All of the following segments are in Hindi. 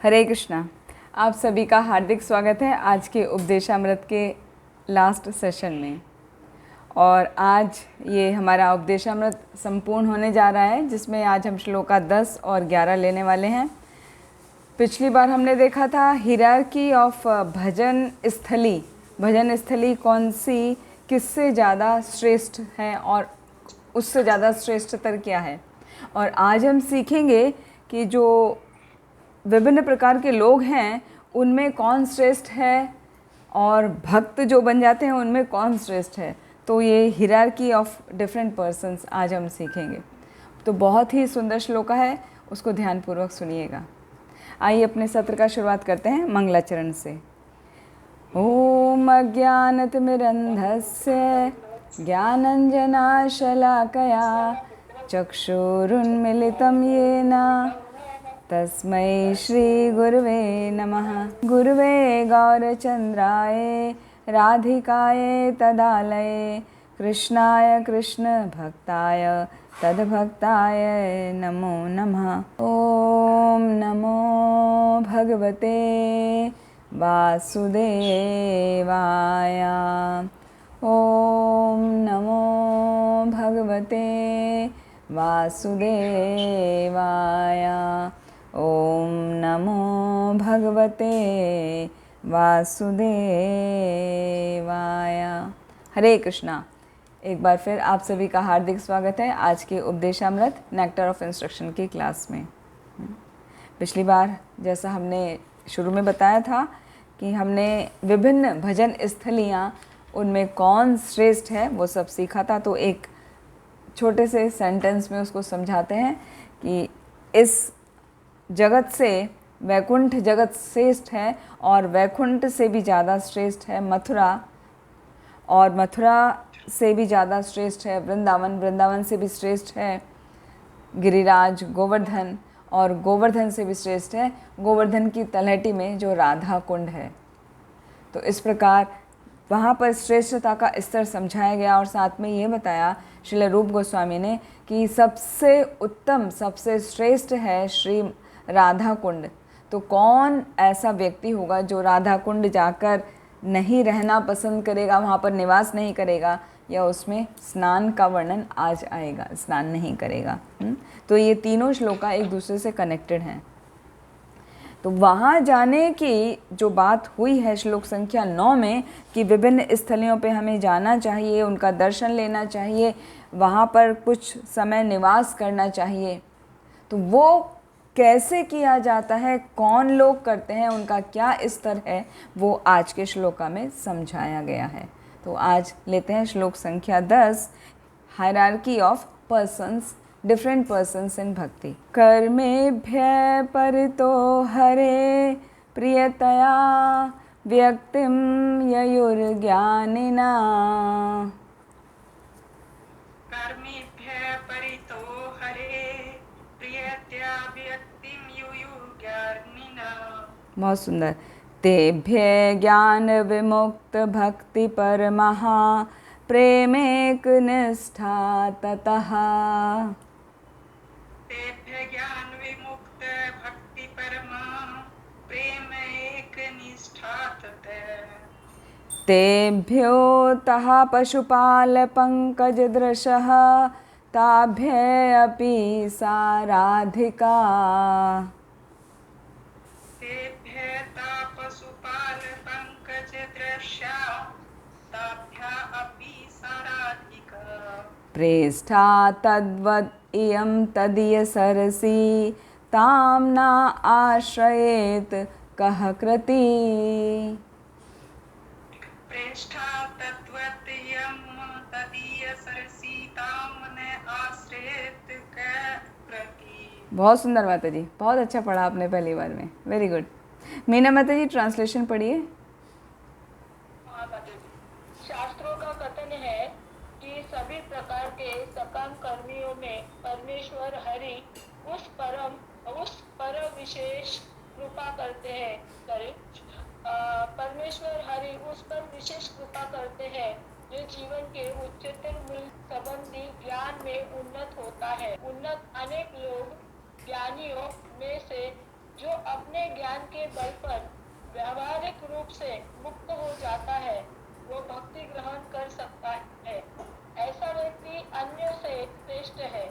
हरे कृष्णा। आप सभी का हार्दिक स्वागत है आज के उपदेशामृत के लास्ट सेशन में। और आज ये हमारा उपदेशामृत संपूर्ण होने जा रहा है, जिसमें आज हम श्लोका 10 और 11 लेने वाले हैं। पिछली बार हमने देखा था हिरार्की ऑफ भजन स्थली। भजन स्थली कौन सी, किससे ज़्यादा श्रेष्ठ है और उससे ज़्यादा श्रेष्ठतर क्या है। और आज हम सीखेंगे कि जो विभिन्न प्रकार के लोग हैं उनमें कौन श्रेष्ठ है और भक्त जो बन जाते हैं उनमें कौन श्रेष्ठ है। तो ये हिरार्की ऑफ डिफरेंट पर्सन्स आज हम सीखेंगे। तो बहुत ही सुंदर श्लोका है, उसको ध्यानपूर्वक सुनिएगा। आइए अपने सत्र का शुरुआत करते हैं मंगलाचरण से। ओम अज्ञानतिमिरन्धस्य ज्ञानञ्जनाशलाकया चक्षुरुन्मिलितं येन तस्मै श्रीगुरुवे नमः। गुरुवे गौरचन्द्राय राधिकाय तदालये कृष्णाय कृष्णभक्ताय तद्भक्ताय नमो नमः। ॐ नमो भगवते वासुदेवाय। ॐ नमो भगवते वासुदेवाय। ॐ नमो भगवते वासुदेवाय। हरे कृष्णा। एक बार फिर आप सभी का हार्दिक स्वागत है आज के उपदेशामृत नेक्टर ऑफ इंस्ट्रक्शन की क्लास में। पिछली बार जैसा हमने शुरू में बताया था कि हमने विभिन्न भजन स्थलियाँ, उनमें कौन श्रेष्ठ है वो सब सीखा था। तो एक छोटे से सेंटेंस में उसको समझाते हैं कि इस जगत से वैकुंठ जगत श्रेष्ठ है और वैकुंठ से भी ज़्यादा श्रेष्ठ है मथुरा, और मथुरा से भी ज़्यादा श्रेष्ठ है वृंदावन, वृंदावन से भी श्रेष्ठ है गिरिराज गोवर्धन, और गोवर्धन से भी श्रेष्ठ है गोवर्धन की तलहटी में जो राधा कुंड है। तो इस प्रकार वहाँ पर श्रेष्ठता का स्तर समझाया गया। और साथ में ये बताया श्रील रूप गोस्वामी ने कि सबसे उत्तम सबसे श्रेष्ठ है श्री राधा कुंड। तो कौन ऐसा व्यक्ति होगा जो राधा कुंड जाकर नहीं रहना पसंद करेगा, वहाँ पर निवास नहीं करेगा, या उसमें स्नान का वर्णन आज आएगा, स्नान नहीं करेगा। तो ये तीनों श्लोका एक दूसरे से कनेक्टेड हैं। तो वहाँ जाने की जो बात हुई है श्लोक संख्या 9 में कि विभिन्न स्थलियों पे हमें जाना चाहिए, उनका दर्शन लेना चाहिए, वहाँ पर कुछ समय निवास करना चाहिए। तो वो कैसे किया जाता है, कौन लोग करते हैं, उनका क्या स्तर है, वो आज के श्लोका में समझाया गया है। तो आज लेते हैं श्लोक संख्या 10, hierarchy of persons, different persons इन भक्ति। कर्मेभ्य परितो हरे प्रियतया व्यक्तिं ययुर्ज्ञानिना। कर्मेभ्य परितो हरे प्रियतया व्यक्तिं ययुर्ज्ञानिना। बहुत सुंदर। तेभ्य ज्ञान विमुक्त भक्ति परमः प्रेमेक निष्ठा ततः। तेभ्य ज्ञान विमुक्त भक्ति परमा प्रेम एक निष्ठा ततः। तेभ्योऽतः पशुपाल पंकजदृशः ताभ्य अपि सा राधिका। तेभ्य पशुपाल पंकज दृश्या ताभ्या अपि सा राधिका। प्रेष्ठा तद्वद् इयं तदीय सरसी तां न आश्रयेत् कः कृती। प्रेष्ठा तद्वत् इयं तदीय सरसी तां न आश्रयेत् कः कृती। बहुत सुंदर माता जी, बहुत अच्छा पढ़ा आपने पहली बार में, वेरी गुड। मीना माता जी ट्रांसलेशन पढ़िए। शास्त्रों का कथन है कि सभी प्रकार के सकाम कर्मियों में परमेश्वर हरि उस पर विशेष कृपा करते हैं। परमेश्वर हरि उस पर विशेष कृपा करते हैं जो जीवन के उच्चतर मूल्य संबंधी ज्ञान में उन्नत होता है। उन्नत अनेक लोग ज्ञानियों में से जो अपने ज्ञान के बल पर व्यावहारिक रूप से मुक्त हो जाता है वो भक्ति ग्रहण कर सकता है। ऐसा व्यक्ति अन्यों से श्रेष्ठ है।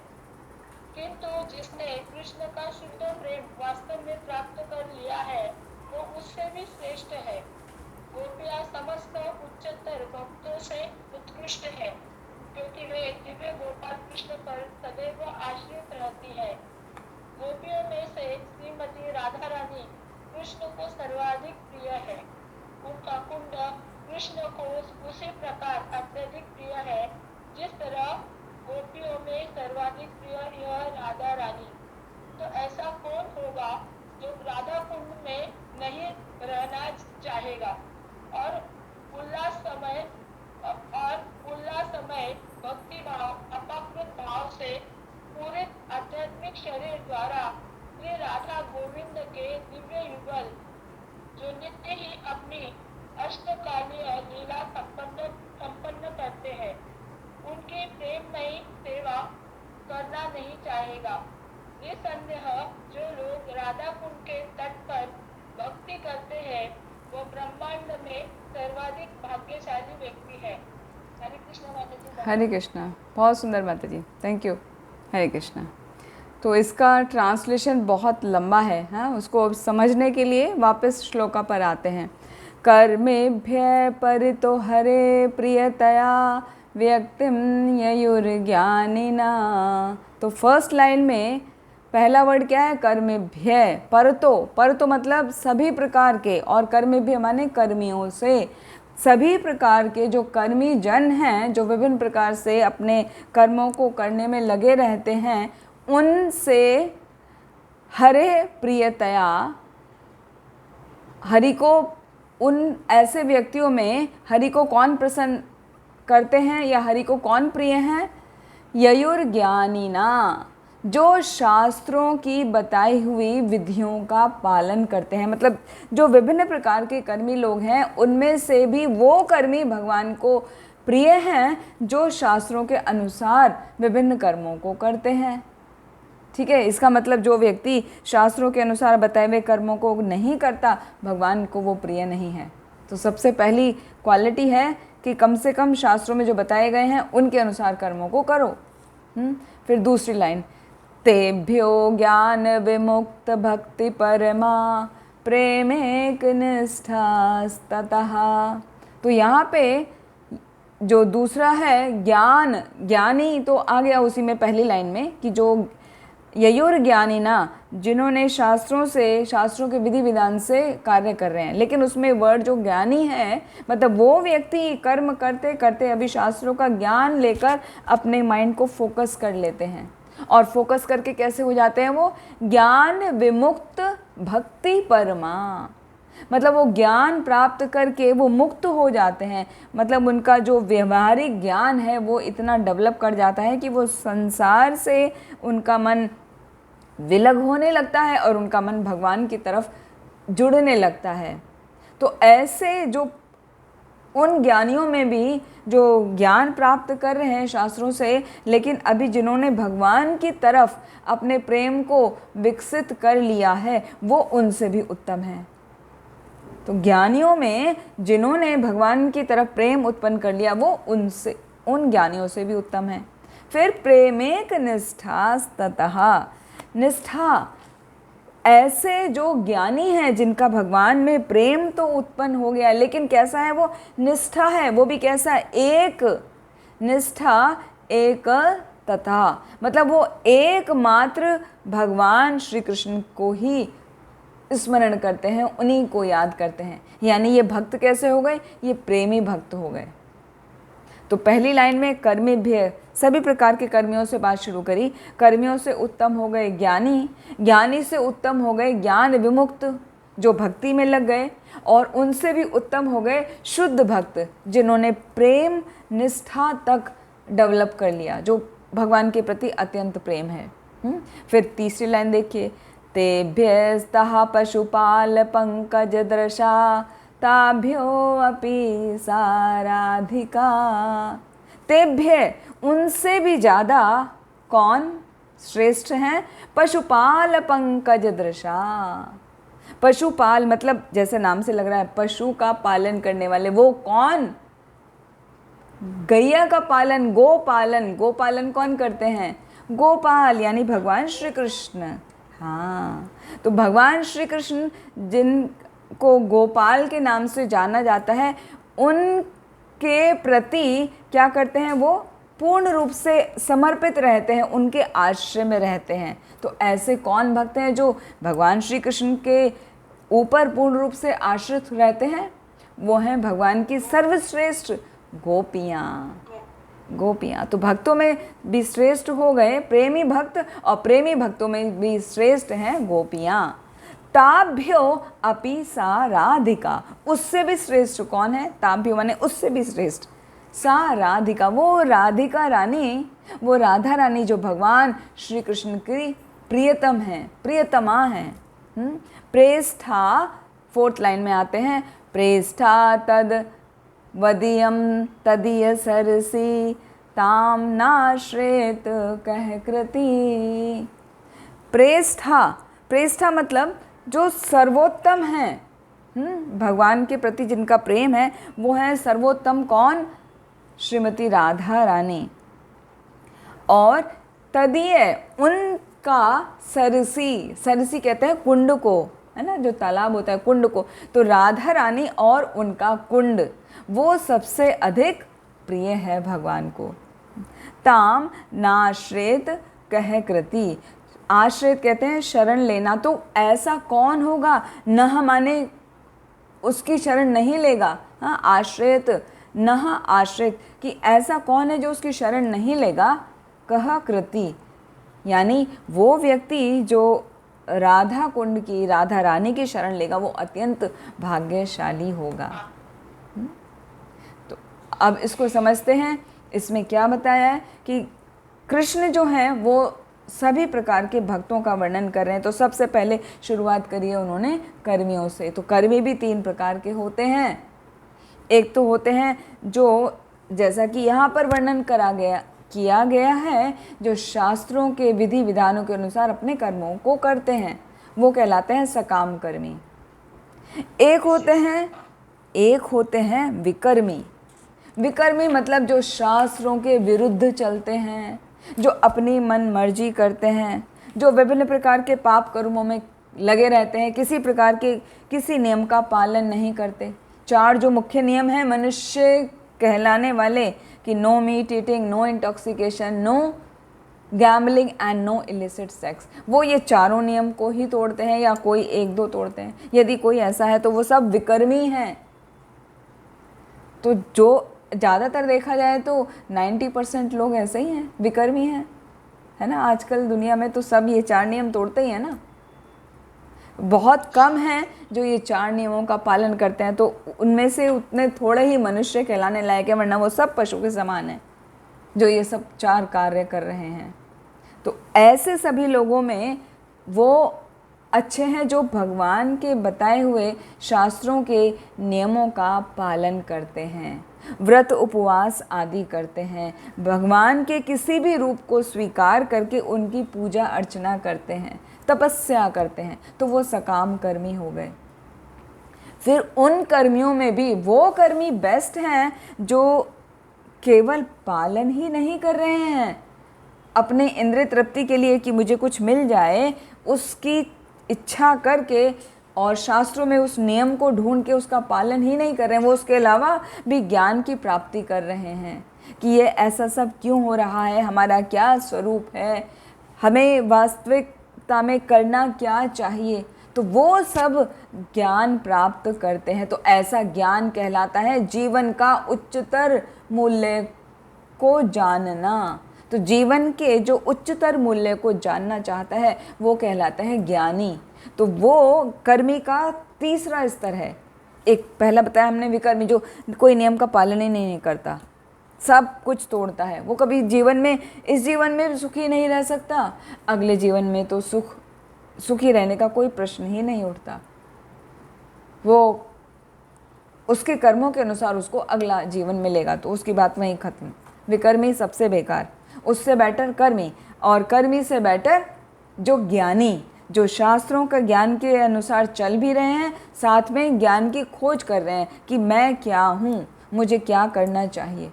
किंतु जिसने कृष्ण का शुद्ध प्रेम वास्तव में प्राप्त कर लिया है वो उससे भी श्रेष्ठ है। गोपियाँ समस्त उच्चतर भक्तों से उत्कृष्ट है क्योंकि वे दिव्य गोपाल कृष्ण पर सदैव आश्रित रहती है। गोपियों में से श्रीमती राधा रानी कृष्ण को सर्वाधिक प्रिय है। उनका कुंड कृष्ण को उसी प्रकार अत्यधिक प्रिय है जिस तरह गोपियों में सर्वाधिक प्रिय यह राधा रानी। तो ऐसा कौन होगा जो राधा कुंड में नहीं रहना चाहेगा और उल्लास समय भक्ति भाव अपाकृत भाव से पूरित आध्यात्मिक शरीर द्वारा श्री राधा गोविंद के दिव्य युगल जो नित्य ही अपनी अष्टकालीय लीला संपन्न करते हैं उनकी प्रेममयी सेवा करना नहीं चाहेगा। निसंदेह जो लोग राधा कुंड के तट पर भक्ति करते हैं वो ब्रह्मांड में सर्वाधिक भाग्यशाली व्यक्ति है। हरे कृष्णा माता जी। हरे कृष्णा, बहुत सुंदर माता जी, थैंक यू। हरे कृष्णा। तो इसका ट्रांसलेशन बहुत लंबा है, हाँ, उसको अब समझने के लिए वापस श्लोका पर आते हैं। कर्मेभ्य परितो हरे प्रियतया व्यक्तिम ययुर्ज्ञानिना। तो फर्स्ट लाइन में पहला वर्ड क्या है? कर्मेभ्य। परतो मतलब सभी प्रकार के, और कर्मेभ्य माने कर्मियों से। सभी प्रकार के जो कर्मी जन हैं, जो विभिन्न प्रकार से अपने कर्मों को करने में लगे रहते हैं, उनसे हरे प्रियतया, हरि को, उन ऐसे व्यक्तियों में हरि को कौन प्रसन्न करते हैं या हरि को कौन प्रिय हैं? ययुर्ज्ञानिना, जो शास्त्रों की बताई हुई विधियों का पालन करते हैं। मतलब जो विभिन्न प्रकार के कर्मी लोग हैं उनमें से भी वो कर्मी भगवान को प्रिय हैं जो शास्त्रों के अनुसार विभिन्न कर्मों को करते हैं। ठीक है, इसका मतलब जो व्यक्ति शास्त्रों के अनुसार बताए हुए कर्मों को नहीं करता, भगवान को वो प्रिय नहीं है। तो सबसे पहली क्वालिटी है कि कम से कम शास्त्रों में जो बताए गए हैं उनके अनुसार कर्मों को करो। फिर दूसरी लाइन, तेभ्यो ज्ञान विमुक्त भक्ति परमा प्रेमेक निष्ठास्ततः। तो यहाँ पे जो दूसरा है ज्ञान, ज्ञानी, तो आ गया उसी में पहली लाइन में कि जो ययुर्ज्ञानिना, जिन्होंने शास्त्रों के विधि विधान से कार्य कर रहे हैं। लेकिन उसमें वर्ड जो ज्ञानी है, मतलब वो व्यक्ति कर्म करते करते अभी शास्त्रों का ज्ञान लेकर अपने माइंड को फोकस कर लेते हैं। और फोकस करके कैसे हो जाते हैं वो? ज्ञान विमुक्त भक्ति परमा, मतलब वो ज्ञान प्राप्त करके वो मुक्त हो जाते हैं। मतलब उनका जो व्यवहारिक ज्ञान है वो इतना डेवलप कर जाता है कि वो संसार से उनका मन विलग होने लगता है और उनका मन भगवान की तरफ जुड़ने लगता है। तो ऐसे जो उन ज्ञानियों में भी जो ज्ञान प्राप्त कर रहे हैं शास्त्रों से, लेकिन अभी जिन्होंने भगवान की तरफ अपने प्रेम को विकसित कर लिया है, वो उनसे भी उत्तम है। तो ज्ञानियों में जिन्होंने भगवान की तरफ प्रेम उत्पन्न कर लिया, वो उन ज्ञानियों से भी उत्तम है। फिर प्रेमेक निष्ठास्ततः, निष्ठा, ऐसे जो ज्ञानी हैं जिनका भगवान में प्रेम तो उत्पन्न हो गया, लेकिन कैसा है वो? निष्ठा है। वो भी कैसा? एक निष्ठा, एक तथा, मतलब वो एकमात्र भगवान श्री कृष्ण को ही स्मरण करते हैं, उन्हीं को याद करते हैं। यानी ये भक्त कैसे हो गए? ये प्रेमी भक्त हो गए। तो पहली लाइन में कर्मेभ्य, सभी प्रकार के कर्मियों से बात शुरू करी। कर्मियों से उत्तम हो गए ज्ञानी, ज्ञानी से उत्तम हो गए ज्ञान विमुक्त जो भक्ति में लग गए, और उनसे भी उत्तम हो गए शुद्ध भक्त जिन्होंने प्रेम निष्ठा तक डेवलप कर लिया, जो भगवान के प्रति अत्यंत प्रेम है। फिर तीसरी लाइन देखिए, तेभ्यस्तः पशुपाल पंकज दृशा ताभ्यो अपि साराधिका। तेभ्य, उनसे भी ज़्यादा कौन श्रेष्ठ हैं? पशुपाल पंकज दृशा, पशुपाल मतलब जैसे नाम से लग रहा है पशु का पालन करने वाले, वो कौन? गैया का पालन, गोपालन। गोपालन कौन करते हैं? गोपाल यानी भगवान श्री कृष्ण। हाँ, तो भगवान श्री कृष्ण जिनको गोपाल के नाम से जाना जाता है, उनके प्रति क्या करते हैं? वो पूर्ण रूप से समर्पित रहते हैं, उनके आश्रय में रहते हैं। तो ऐसे कौन भक्त हैं जो भगवान श्री कृष्ण के ऊपर पूर्ण रूप से आश्रित रहते हैं? वो हैं भगवान की सर्वश्रेष्ठ गोपियाँ। गोपियाँ तो भक्तों में भी श्रेष्ठ हो गए प्रेमी भक्त, और प्रेमी भक्तों में भी श्रेष्ठ हैं गोपियाँ। ताभ्यो अपि सा राधिका, उससे भी श्रेष्ठ कौन है? ताभ्यो माने उससे भी श्रेष्ठ। सा राधिका, वो राधिका रानी, वो राधा रानी जो भगवान श्री कृष्ण की प्रियतम हैं, प्रियतमा हैं। प्रेष्ठा, 4th लाइन में आते हैं, प्रेष्ठा तद वदीयम तदीय सरसी ताम नाश्रेत कह कृति। प्रेष्ठा, प्रेष्ठा मतलब जो सर्वोत्तम है, भगवान के प्रति जिनका प्रेम है वो है सर्वोत्तम। कौन? श्रीमती राधा रानी। और तदीय, उनका सरसी, सरसी कहते हैं कुंड को, है ना, जो तालाब होता है कुंड को। तो राधा रानी और उनका कुंड वो सबसे अधिक प्रिय है भगवान को। ताम नाश्रेत कह कृति, आश्रित कहते हैं शरण लेना। तो ऐसा कौन होगा? नह माने उसकी शरण नहीं लेगा, हाँ, आश्रित, नह आश्रित, कि ऐसा कौन है जो उसकी शरण नहीं लेगा? कह कृति यानी वो व्यक्ति जो राधा कुंड की, राधा रानी की शरण लेगा वो अत्यंत भाग्यशाली होगा। तो अब इसको समझते हैं। इसमें क्या बताया है कि कृष्ण जो हैं वो सभी प्रकार के भक्तों का वर्णन कर रहे हैं। तो सबसे पहले शुरुआत करी है उन्होंने कर्मियों से। तो कर्मी भी 3 प्रकार के होते हैं। एक तो होते हैं जो, जैसा कि यहाँ पर वर्णन किया गया है, जो शास्त्रों के विधि विधानों के अनुसार अपने कर्मों को करते हैं, वो कहलाते हैं सकाम कर्मी। एक होते हैं विकर्मी। विकर्मी मतलब जो शास्त्रों के विरुद्ध चलते हैं, जो अपनी मन मर्जी करते हैं, जो विभिन्न प्रकार के पाप कर्मों में लगे रहते हैं, किसी प्रकार के किसी नियम का पालन नहीं करते। 4 जो मुख्य नियम हैं मनुष्य कहलाने वाले कि no meat eating, no intoxication, no gambling and no illicit sex, वो ये 4 नियम को ही तोड़ते हैं या कोई 1-2 तोड़ते हैं। यदि कोई ऐसा है तो वो सब विकर्मी हैं। तो जो ज़्यादातर देखा जाए तो 90% लोग ऐसे ही हैं, विकर्मी हैं, है ना। आजकल दुनिया में तो सब ये 4 नियम तोड़ते ही हैं ना। बहुत कम हैं जो ये 4 नियमों का पालन करते हैं। तो उनमें से उतने थोड़े ही मनुष्य कहलाने लायक है, वरना वो सब पशु के समान हैं जो ये सब 4 कार्य कर रहे हैं। तो ऐसे सभी लोगों में वो अच्छे हैं जो भगवान के बताए हुए शास्त्रों के नियमों का पालन करते हैं, व्रत उपवास आदि करते हैं, भगवान के किसी भी रूप को स्वीकार करके उनकी पूजा अर्चना करते हैं, तपस्या करते हैं। तो वो सकाम कर्मी हो गए। फिर उन कर्मियों में भी वो कर्मी बेस्ट हैं जो केवल पालन ही नहीं कर रहे हैं अपने इंद्रिय तृप्ति के लिए कि मुझे कुछ मिल जाए, उसकी इच्छा करके और शास्त्रों में उस नियम को ढूंढ के उसका पालन ही नहीं कर रहे हैं, वो उसके अलावा भी ज्ञान की प्राप्ति कर रहे हैं कि ये ऐसा सब क्यों हो रहा है, हमारा क्या स्वरूप है, हमें वास्तविकता में करना क्या चाहिए। तो वो सब ज्ञान प्राप्त करते हैं। तो ऐसा ज्ञान कहलाता है जीवन का उच्चतर मूल्य को जानना। तो जीवन के जो उच्चतर मूल्य को जानना चाहता है वो कहलाता है ज्ञानी। तो वो कर्मी का तीसरा स्तर है। एक पहला बताया हमने विकर्मी, जो कोई नियम का पालन ही नहीं करता, सब कुछ तोड़ता है, वो कभी जीवन में, इस जीवन में सुखी नहीं रह सकता, अगले जीवन में तो सुखी रहने का कोई प्रश्न ही नहीं उठता। वो उसके कर्मों के अनुसार उसको अगला जीवन मिलेगा, तो उसकी बात वहीं खत्म। विकर्मी सबसे बेकार, उससे बेटर कर्मी, और कर्मी से बेटर जो ज्ञानी, जो शास्त्रों का ज्ञान के अनुसार चल भी रहे हैं, साथ में ज्ञान की खोज कर रहे हैं कि मैं क्या हूँ, मुझे क्या करना चाहिए।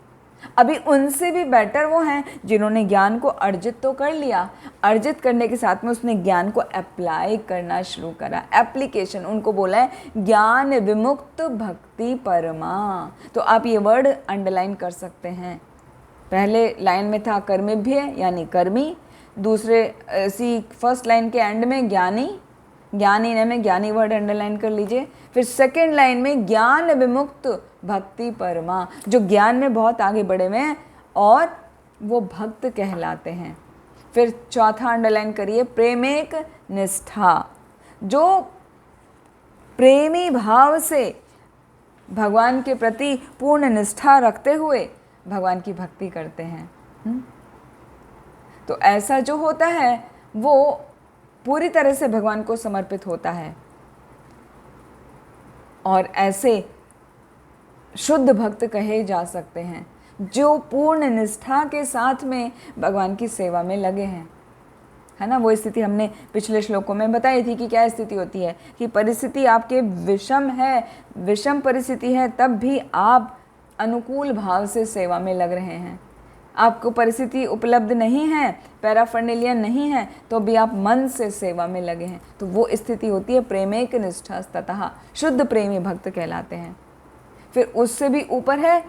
अभी उनसे भी बेटर वो हैं जिन्होंने ज्ञान को अर्जित तो कर लिया, अर्जित करने के साथ में उसने ज्ञान को अप्लाई करना शुरू करा। एप्लीकेशन, उनको बोला है ज्ञान विमुक्त भक्ति परमा। तो आप ये वर्ड अंडरलाइन कर सकते हैं। पहले लाइन में था कर्मेभ्य यानी कर्मी, दूसरे इसी फर्स्ट लाइन के एंड में ज्ञानी, ज्ञानी ने में ज्ञानी वर्ड अंडरलाइन कर लीजिए। फिर सेकेंड लाइन में ज्ञान विमुक्त भक्ति परमा, जो ज्ञान में बहुत आगे बढ़े हुए हैं और वो भक्त कहलाते हैं। फिर चौथा अंडरलाइन करिए प्रेमेक निष्ठा, जो प्रेमी भाव से भगवान के प्रति पूर्ण निष्ठा रखते हुए भगवान की भक्ति करते हैं। तो ऐसा जो होता है वो पूरी तरह से भगवान को समर्पित होता है और ऐसे शुद्ध भक्त कहे जा सकते हैं जो पूर्ण निष्ठा के साथ में भगवान की सेवा में लगे हैं, है ना। वो स्थिति हमने पिछले श्लोकों में बताई थी कि क्या स्थिति होती है कि परिस्थिति आपके विषम है, विषम परिस्थिति है, तब भी आप अनुकूल भाव से सेवा में लग रहे हैं। आपको परिस्थिति उपलब्ध नहीं है, पैराफर्नेलिया नहीं है, तो भी आप मन से सेवा में लगे हैं, तो वो स्थिति होती है प्रेमेक निष्ठा ततः, शुद्ध प्रेमी भक्त कहलाते हैं। फिर उससे भी ऊपर है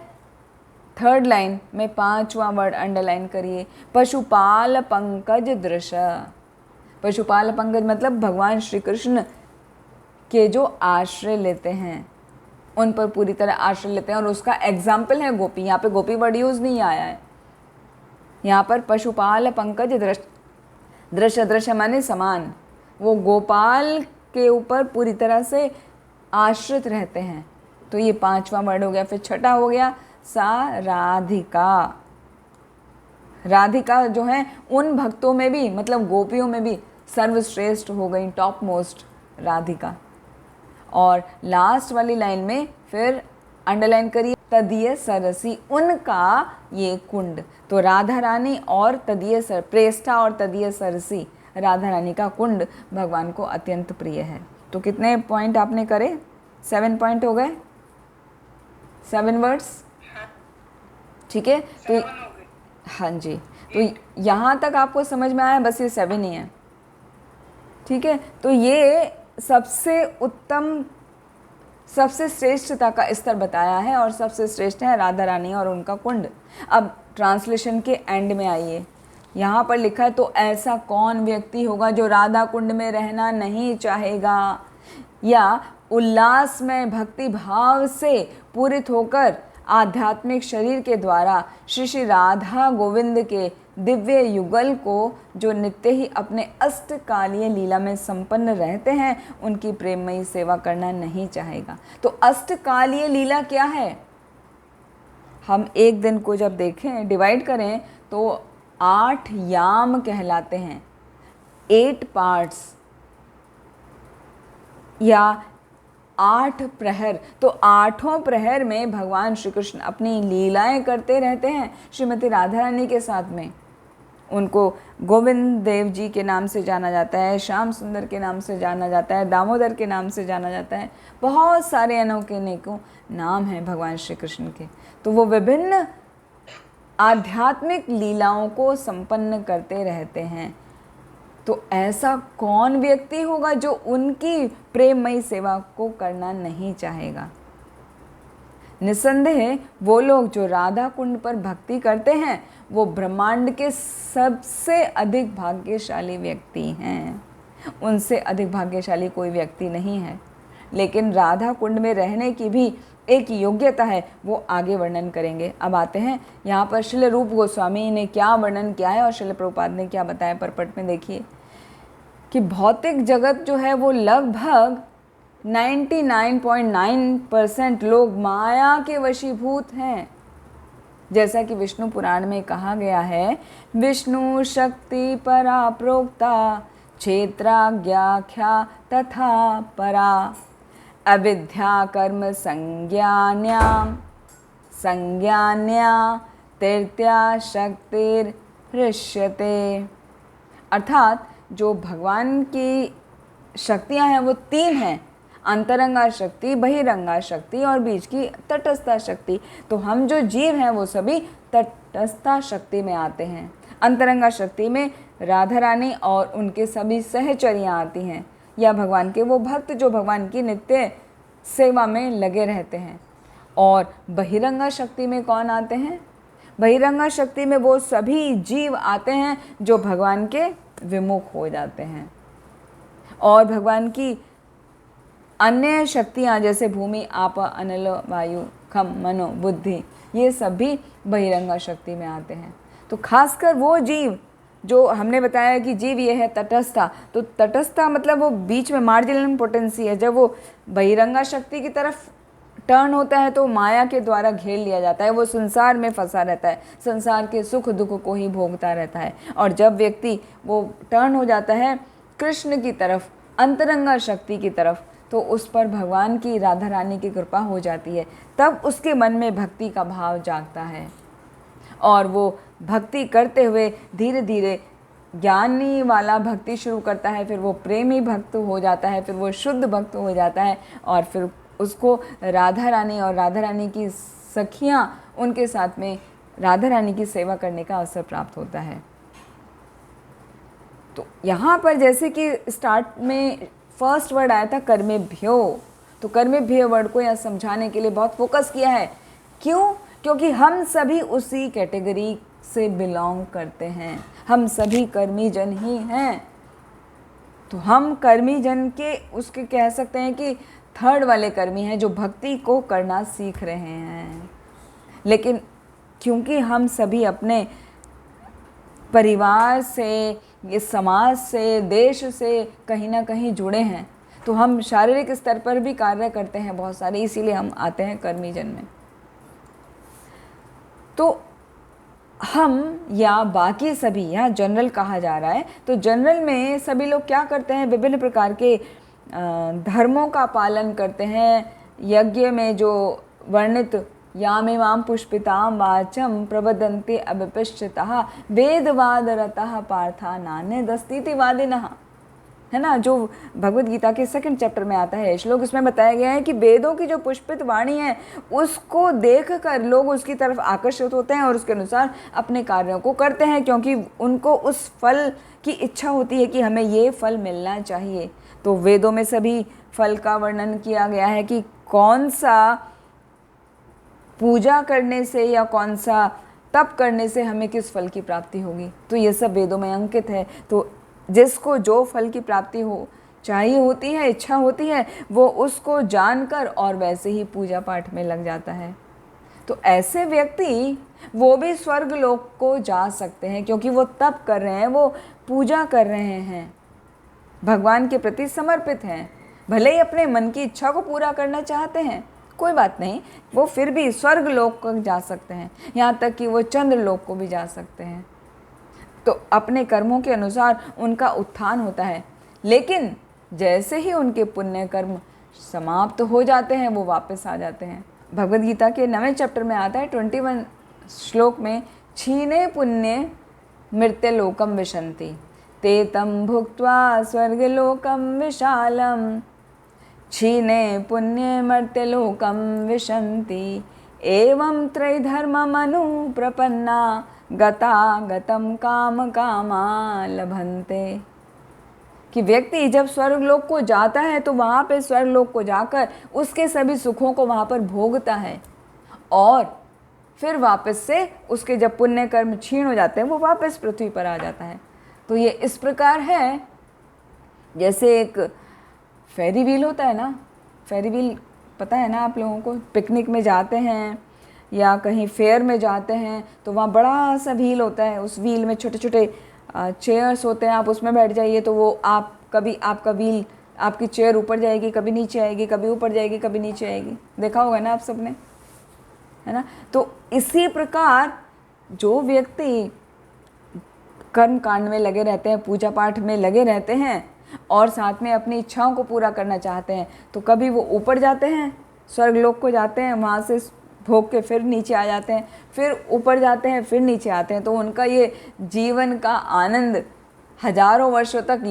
थर्ड लाइन में पांचवा वर्ड अंडरलाइन करिए पशुपाल पंकज दृश्य। पशुपाल पंकज मतलब भगवान श्री कृष्ण के जो आश्रय लेते हैं, उन पर पूरी तरह आश्रय लेते हैं, और उसका एग्जाम्पल है गोपी। यहाँ पे गोपी वर्ड यूज नहीं आया है, यहाँ पर पशुपाल पंकज दृश्य, दृश्य दृश्य माने समान, वो गोपाल के ऊपर पूरी तरह से आश्रित रहते हैं। तो ये पांचवा वर्ड हो गया। फिर छठा हो गया सा राधिका। राधिका जो है उन भक्तों में भी, मतलब गोपियों में भी सर्वश्रेष्ठ हो गई, टॉप मोस्ट राधिका। और लास्ट वाली लाइन में फिर अंडरलाइन करिए तदीय सरसी, उनका ये कुंड। तो राधा रानी और तदीय सर, प्रेष्ठा और तदीय सरसी, राधा रानी का कुंड भगवान को अत्यंत प्रिय है। तो कितने पॉइंट आपने करे? 7 पॉइंट हो गए, 7 वर्ड्स, ठीक है। तो हाँ जी, तो यहाँ तक आपको समझ में आया, बस ये 7 ही है, ठीक है। तो ये सबसे उत्तम, सबसे श्रेष्ठता का स्तर बताया है, और सबसे श्रेष्ठ है राधा रानी और उनका कुंड। अब ट्रांसलेशन के एंड में आइए, यहाँ पर लिखा है तो ऐसा कौन व्यक्ति होगा जो राधा कुंड में रहना नहीं चाहेगा या उल्लास में भक्ति भाव से पूरित होकर आध्यात्मिक शरीर के द्वारा श्री श्री राधा गोविंद के दिव्य युगल को जो नित्य ही अपने अष्टकालीय लीला में संपन्न रहते हैं, उनकी प्रेममयी सेवा करना नहीं चाहेगा। तो अष्टकालीय लीला क्या है? हम एक दिन को जब देखें, डिवाइड करें, तो 8 याम कहलाते हैं, 8 पार्ट्स या 8 प्रहर। तो 8 प्रहर में भगवान श्री कृष्ण अपनी लीलाएं करते रहते हैं श्रीमती राधा रानी के साथ में। उनको गोविंद देव जी के नाम से जाना जाता है, श्याम सुंदर के नाम से जाना जाता है, दामोदर के नाम से जाना जाता है, बहुत सारे अनोखे अनेकों नाम हैं भगवान श्री कृष्ण के। तो वो विभिन्न आध्यात्मिक लीलाओं को संपन्न करते रहते हैं। तो ऐसा कौन व्यक्ति होगा जो उनकी प्रेममयी सेवा को करना नहीं चाहेगा? निसंदेह वो लोग जो राधा कुंड पर भक्ति करते हैं वो ब्रह्मांड के सबसे अधिक भाग्यशाली व्यक्ति हैं। उनसे अधिक भाग्यशाली कोई व्यक्ति नहीं है। लेकिन राधा कुंड में रहने की भी एक योग्यता है, वो आगे वर्णन करेंगे। अब आते हैं यहाँ पर श्रील रूप गोस्वामी ने क्या वर्णन किया है और श्रील प्रभुपाद ने क्या बताया। परपट में देखिए कि भौतिक जगत जो है वो लगभग 99.9% लोग माया के वशीभूत हैं। जैसा कि विष्णु पुराण में कहा गया है, विष्णु शक्ति परा प्रोक्ता क्षेत्राज्ञाख्या तथा परा अविद्या कर्म संज्ञान्या तृतीया शक्तिर्हृष्यते। अर्थात जो भगवान की शक्तियाँ हैं वो 3 हैं, अंतरंगा शक्ति, बहिरंगा शक्ति और बीच की तटस्था शक्ति। तो हम जो जीव हैं वो सभी तटस्था शक्ति में आते हैं। अंतरंगा शक्ति में राधा रानी और उनके सभी सहचरियाँ आती हैं, या भगवान के वो भक्त जो भगवान की नित्य सेवा में लगे रहते हैं। और बहिरंगा शक्ति में कौन आते हैं? बहिरंगा शक्ति में वो सभी जीव आते हैं जो भगवान के विमुख हो जाते हैं। और भगवान की अन्य शक्तियाँ जैसे भूमि, आप, अनल, वायु, खम, मनो, बुद्धि, ये सभी बहिरंगा शक्ति में आते हैं। तो खासकर वो जीव जो हमने बताया कि जीव ये है तटस्था, तो तटस्था मतलब वो बीच में मार्जिनल पोटेंसी है। जब वो बहिरंगा शक्ति की तरफ टर्न होता है तो माया के द्वारा घेर लिया जाता है, वो संसार में फंसा रहता है, संसार के सुख दुख को ही भोगता रहता है। और जब व्यक्ति वो टर्न हो जाता है कृष्ण की तरफ, अंतरंगा शक्ति की तरफ, तो उस पर भगवान की, राधा रानी की कृपा हो जाती है। तब उसके मन में भक्ति का भाव जागता है और वो भक्ति करते हुए धीरे धीरे ज्ञानी वाला भक्ति शुरू करता है, फिर वो प्रेमी भक्त हो जाता है, फिर वो शुद्ध भक्त हो जाता है, और फिर उसको राधा रानी और राधा रानी की सखियाँ उनके साथ में राधा रानी की सेवा करने का अवसर प्राप्त होता है। तो यहाँ पर जैसे कि स्टार्ट में फर्स्ट वर्ड आया था कर्मेभ्यो, तो कर्मेभ्यो वर्ड को यहाँ समझाने के लिए बहुत फोकस किया है। क्यों? क्योंकि हम सभी उसी कैटेगरी से बिलोंग करते हैं, हम सभी कर्मी जन ही हैं। तो हम कर्मी जन के उसके कह सकते हैं कि थर्ड वाले कर्मी हैं जो भक्ति को करना सीख रहे हैं। लेकिन क्योंकि हम सभी अपने परिवार से, इस समाज से, देश से कहीं ना कहीं जुड़े हैं, तो हम शारीरिक स्तर पर भी कार्य करते हैं बहुत सारे, इसीलिए हम आते हैं कर्मी जन में। तो हम या बाकी सभी, यहाँ जनरल कहा जा रहा है, तो जनरल में सभी लोग क्या करते हैं? विभिन्न प्रकार के धर्मों का पालन करते हैं। यज्ञ में जो वर्णित यामिमां पुष्पितां वाचम प्रवदन्ते अभिपिश्चितः वेदवादरतः पार्था नान्यदस्तीति वादिनः, है ना, जो भगवद गीता के 2nd चैप्टर में आता है श्लोक। इसमें बताया गया है कि वेदों की जो पुष्पित वाणी है उसको देखकर लोग उसकी तरफ आकर्षित होते हैं और उसके अनुसार अपने कार्यों को करते हैं, क्योंकि उनको उस फल की इच्छा होती है कि हमें ये फल मिलना चाहिए। तो वेदों में सभी फल का वर्णन किया गया है कि कौन सा पूजा करने से या कौन सा तप करने से हमें किस फल की प्राप्ति होगी, तो ये सब वेदों में अंकित है। तो जिसको जो फल की प्राप्ति हो चाहिए होती है, इच्छा होती है, वो उसको जानकर और वैसे ही पूजा पाठ में लग जाता है। तो ऐसे व्यक्ति वो भी स्वर्ग लोक को जा सकते हैं, क्योंकि वो तप कर रहे हैं, वो पूजा कर रहे हैं, भगवान के प्रति समर्पित हैं। भले ही अपने मन की इच्छा को पूरा करना चाहते हैं, कोई बात नहीं, वो फिर भी स्वर्ग लोक को जा सकते हैं, यहाँ तक कि वो चंद्र लोक को भी जा सकते हैं। तो अपने कर्मों के अनुसार उनका उत्थान होता है। लेकिन जैसे ही उनके पुण्य कर्म समाप्त हो जाते हैं वो वापस आ जाते हैं। भगवद गीता के 9वें चैप्टर में आता है 21 श्लोक में, क्षीणे पुण्य मृत्युलोकम विशन्ति ते तं भुक्त्वा स्वर्गलोकम विशालम, क्षीणे पुण्य मर्त्यलोकम विशन्ति एवं त्रैधर्ममनुप्रपन्ना गता गतम काम कामा लभन्ते। कि व्यक्ति जब स्वर्गलोक को जाता है तो वहाँ पे स्वर्गलोक को जाकर उसके सभी सुखों को वहाँ पर भोगता है, और फिर वापस से उसके जब पुण्य कर्म क्षीण हो जाते हैं वो वापस पृथ्वी पर आ जाता है। तो ये इस प्रकार है जैसे एक फेरी व्हील होता है ना, फेरी व्हील पता है ना आप लोगों को, पिकनिक में जाते हैं या कहीं फेयर में जाते हैं तो वहाँ बड़ा सा व्हील होता है, उस व्हील में छोटे छोटे चेयर्स होते हैं, आप उसमें बैठ जाइए तो वो आप कभी आपका व्हील, आपकी चेयर ऊपर जाएगी, कभी नीचे आएगी, कभी ऊपर जाएगी, कभी नीचे आएगी, देखा होगा ना आप सबने, है ना। तो इसी प्रकार जो व्यक्ति कर्म कांड में लगे रहते हैं, पूजा पाठ में लगे रहते हैं और साथ में अपनी इच्छाओं को पूरा करना चाहते हैं, तो कभी वो ऊपर जाते हैं, स्वर्गलोक को जाते हैं, वहाँ से भोग के फिर नीचे आ जाते हैं, फिर ऊपर जाते हैं, फिर नीचे आते हैं। तो उनका ये जीवन का आनंद हजारों वर्षों तक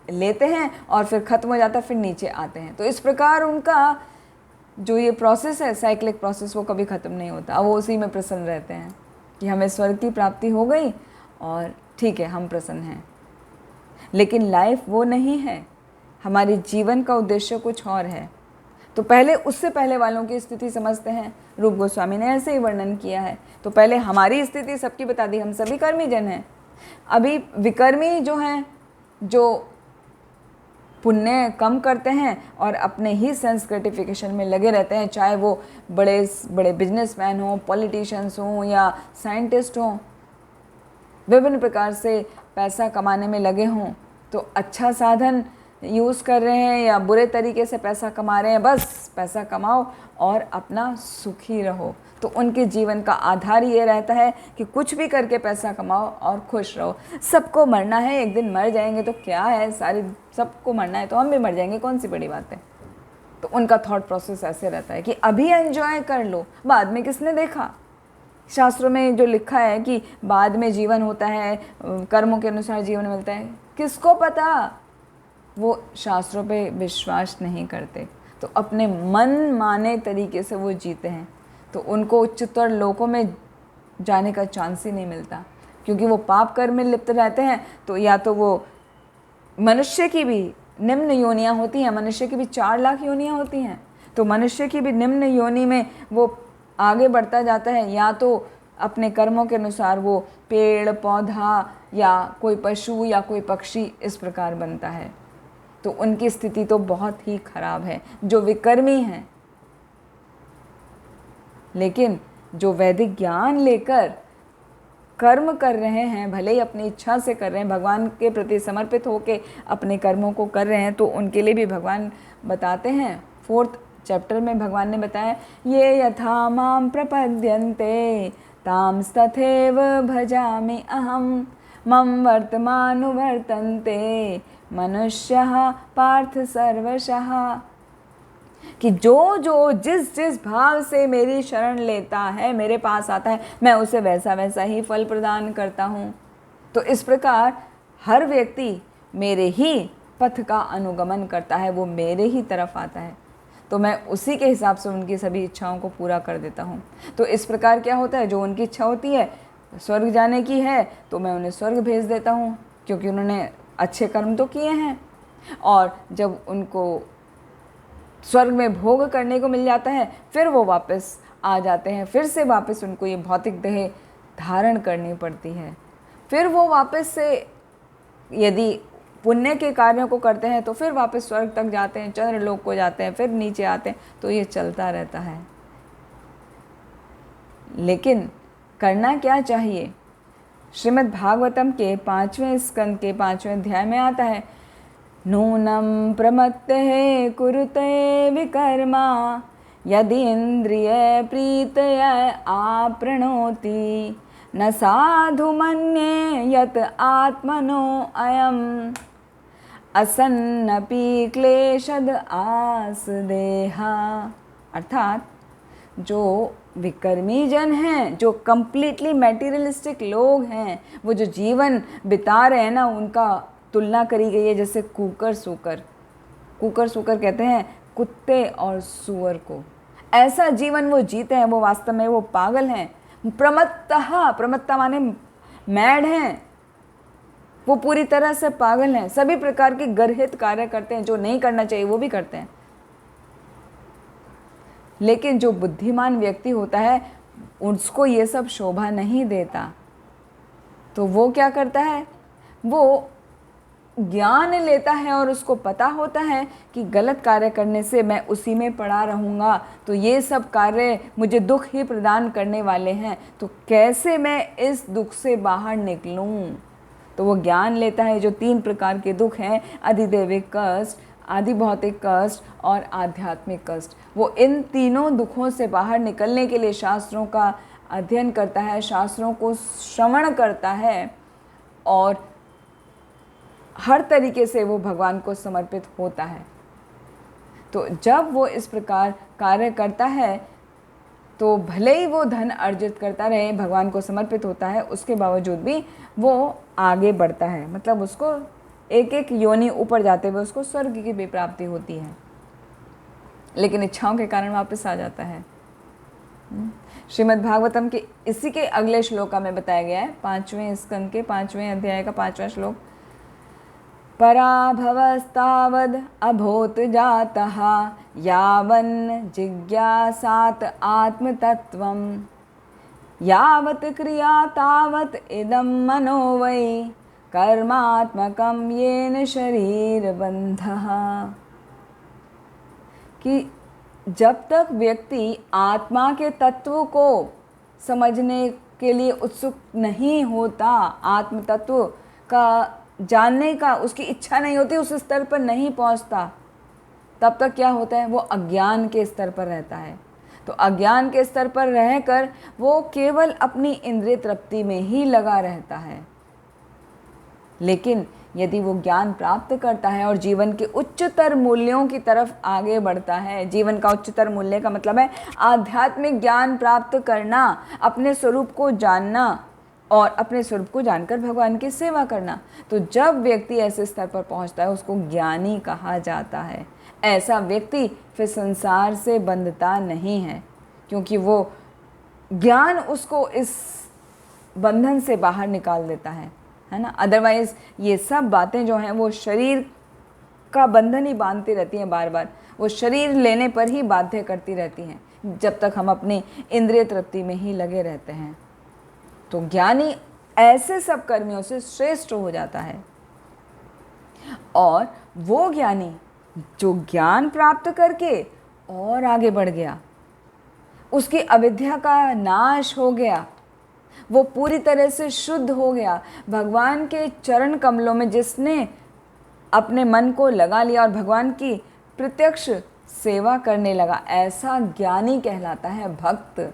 लेते हैं और फिर ख़त्म हो जाता है, फिर नीचे आते हैं। तो इस प्रकार उनका जो ये प्रोसेस है, साइक्लिक प्रोसेस, वो कभी ख़त्म नहीं होता। वो उसी में प्रसन्न रहते हैं कि हमें स्वर्ग की प्राप्ति हो गई और ठीक है, हम प्रसन्न हैं। लेकिन लाइफ वो नहीं है, हमारे जीवन का उद्देश्य कुछ और है। तो पहले उससे पहले वालों की स्थिति समझते हैं। रूप गोस्वामी ने ऐसे ही वर्णन किया है। तो पहले हमारी स्थिति सबकी बता दी, हम सभी कर्मी जन हैं। अभी विकर्मी जो हैं, जो पुण्य कम करते हैं और अपने ही सेंस ग्रेटिफिकेशन में लगे रहते हैं, चाहे वो बड़े बड़े बिजनेसमैन हों, पॉलिटिशियंस हों या साइंटिस्ट हों, विभिन्न प्रकार से पैसा कमाने में लगे हों। तो अच्छा साधन यूज़ कर रहे हैं या बुरे तरीके से पैसा कमा रहे हैं, बस पैसा कमाओ और अपना सुखी रहो। तो उनके जीवन का आधार ये रहता है कि कुछ भी करके पैसा कमाओ और खुश रहो। सबको मरना है, एक दिन मर जाएंगे तो क्या है, सबको मरना है तो हम भी मर जाएंगे, कौन सी बड़ी बात है। तो उनका थॉट प्रोसेस ऐसे रहता है कि अभी एंजॉय कर लो, बाद में किसने देखा। शास्त्रों में जो लिखा है कि बाद में जीवन होता है, कर्मों के अनुसार जीवन मिलता है, किसको पता। वो शास्त्रों पे विश्वास नहीं करते, तो अपने मन माने तरीके से वो जीते हैं। तो उनको उच्चतर लोकों में जाने का चांस ही नहीं मिलता, क्योंकि वो पाप कर्म में लिप्त रहते हैं। तो या तो वो मनुष्य की भी निम्न योनियाँ होती हैं, मनुष्य की भी 4 लाख योनियाँ होती हैं, तो मनुष्य की भी निम्न योनि में वो आगे बढ़ता जाता है। या तो अपने कर्मों के अनुसार वो पेड़ पौधा या कोई पशु या कोई पक्षी इस प्रकार बनता है। तो उनकी स्थिति तो बहुत ही खराब है, जो विकर्मी हैं। लेकिन जो वैदिक ज्ञान लेकर कर्म कर रहे हैं, भले ही अपनी इच्छा से कर रहे हैं, भगवान के प्रति समर्पित होकर अपने कर्मों को कर रहे हैं, तो उनके लिए भी भगवान बताते हैं। 4th चैप्टर में भगवान ने बताया, ये यथा माम प्रपद्यन्ते तांस्तथैव भजामि अहम मम वर्तमानुवर्तन्ते मनुष्यः पार्थ सर्वशः। कि जो जिस भाव से मेरी शरण लेता है, मेरे पास आता है, मैं उसे वैसा वैसा ही फल प्रदान करता हूँ। तो इस प्रकार हर व्यक्ति मेरे ही पथ का अनुगमन करता है, वो मेरे ही तरफ आता है, तो मैं उसी के हिसाब से उनकी सभी इच्छाओं को पूरा कर देता हूँ। तो इस प्रकार क्या होता है, जो उनकी इच्छा होती है स्वर्ग जाने की है, तो मैं उन्हें स्वर्ग भेज देता हूँ, क्योंकि उन्होंने अच्छे कर्म तो किए हैं। और जब उनको स्वर्ग में भोग करने को मिल जाता है, फिर वो वापस आ जाते हैं, फिर से वापस उनको ये भौतिक देह धारण करनी पड़ती है। फिर वो वापस से यदि पुण्य के कार्यों को करते हैं तो फिर वापस स्वर्ग तक जाते हैं, चंद्रलोक को जाते हैं, फिर नीचे आते हैं। तो ये चलता रहता है। लेकिन करना क्या चाहिए? श्रीमद् भागवतम के 5वें स्कंद के 5वें अध्याय में आता है, नूनम प्रमत्ते कुरुते विकर्मा यदि इंद्रिय प्रीतय आपृणोति न साधु मन्ये यत आत्मनो अयम असन्नपि क्लेशद आस देहा। अर्थात जो विकर्मी जन हैं, जो कंप्लीटली मैटीरियलिस्टिक लोग हैं, वो जो जीवन बिता रहे हैं ना, उनका तुलना करी गई है जैसे कुकर सूकर कहते हैं कुत्ते और सुअर को। ऐसा जीवन वो जीते हैं, वो वास्तव में वो पागल हैं। प्रमत्ता माने मैड हैं, वो पूरी तरह से पागल हैं। सभी प्रकार के गर्हित कार्य करते हैं, जो नहीं करना चाहिए वो भी करते हैं। लेकिन जो बुद्धिमान व्यक्ति होता है, उसको ये सब शोभा नहीं देता। तो वो क्या करता है, वो ज्ञान लेता है और उसको पता होता है कि गलत कार्य करने से मैं उसी में पड़ा रहूँगा, तो ये सब कार्य मुझे दुख ही प्रदान करने वाले हैं, तो कैसे मैं इस दुख से बाहर निकलूँ। तो वो ज्ञान लेता है जो 3 प्रकार के दुख हैं, अधिदैविक कष्ट, आदि भौतिक कष्ट और आध्यात्मिक कष्ट। वो इन तीनों दुखों से बाहर निकलने के लिए शास्त्रों का अध्ययन करता है, शास्त्रों को श्रवण करता है और हर तरीके से वो भगवान को समर्पित होता है। तो जब वो इस प्रकार कार्य करता है तो भले ही वो धन अर्जित करता रहे, भगवान को समर्पित होता है, उसके बावजूद भी वो आगे बढ़ता है, मतलब उसको एक एक योनि ऊपर जाते हुए उसको स्वर्ग की भी प्राप्ति होती है, लेकिन इच्छाओं के कारण वापस आ जाता है। श्रीमद् भागवतम के इसी के अगले श्लोका में बताया गया है, 5वें स्कंद के 5वें अध्याय का 5वां श्लोक, पराभवस्तावद् अभूत जातः यावन् जिज्ञासात आत्मतत्त्वं यावत् क्रिया तावत् इदं मनो वै कर्मात्मकं येन शरीरबन्धः। कि जब तक व्यक्ति आत्मा के तत्व को समझने के लिए उत्सुक नहीं होता, आत्म तत्व का जानने का उसकी इच्छा नहीं होती, उस स्तर पर नहीं पहुंचता, तब तक क्या होता है, वो अज्ञान के स्तर पर रहता है। तो अज्ञान के स्तर पर रहकर वो केवल अपनी इंद्रिय तृप्ति में ही लगा रहता है। लेकिन यदि वो ज्ञान प्राप्त करता है और जीवन के उच्चतर मूल्यों की तरफ आगे बढ़ता है, जीवन का उच्चतर मूल्य का मतलब है आध्यात्मिक ज्ञान प्राप्त करना, अपने स्वरूप को जानना और अपने स्वरूप को जानकर भगवान की सेवा करना, तो जब व्यक्ति ऐसे स्तर पर पहुंचता है उसको ज्ञानी कहा जाता है। ऐसा व्यक्ति फिर संसार से बंधता नहीं है, क्योंकि वो ज्ञान उसको इस बंधन से बाहर निकाल देता है ना। अदरवाइज़ ये सब बातें जो हैं वो शरीर का बंधन ही बांधती रहती हैं, बार बार वो शरीर लेने पर ही बाध्य करती रहती हैं, जब तक हम अपनी इंद्रिय तृप्ति में ही लगे रहते हैं। तो ज्ञानी ऐसे सब कर्मियों से श्रेष्ठ हो जाता है, और वो ज्ञानी जो ज्ञान प्राप्त करके और आगे बढ़ गया, उसकी अविद्या का नाश हो गया, वो पूरी तरह से शुद्ध हो गया, भगवान के चरण कमलों में जिसने अपने मन को लगा लिया और भगवान की प्रत्यक्ष सेवा करने लगा, ऐसा ज्ञानी कहलाता है भक्त।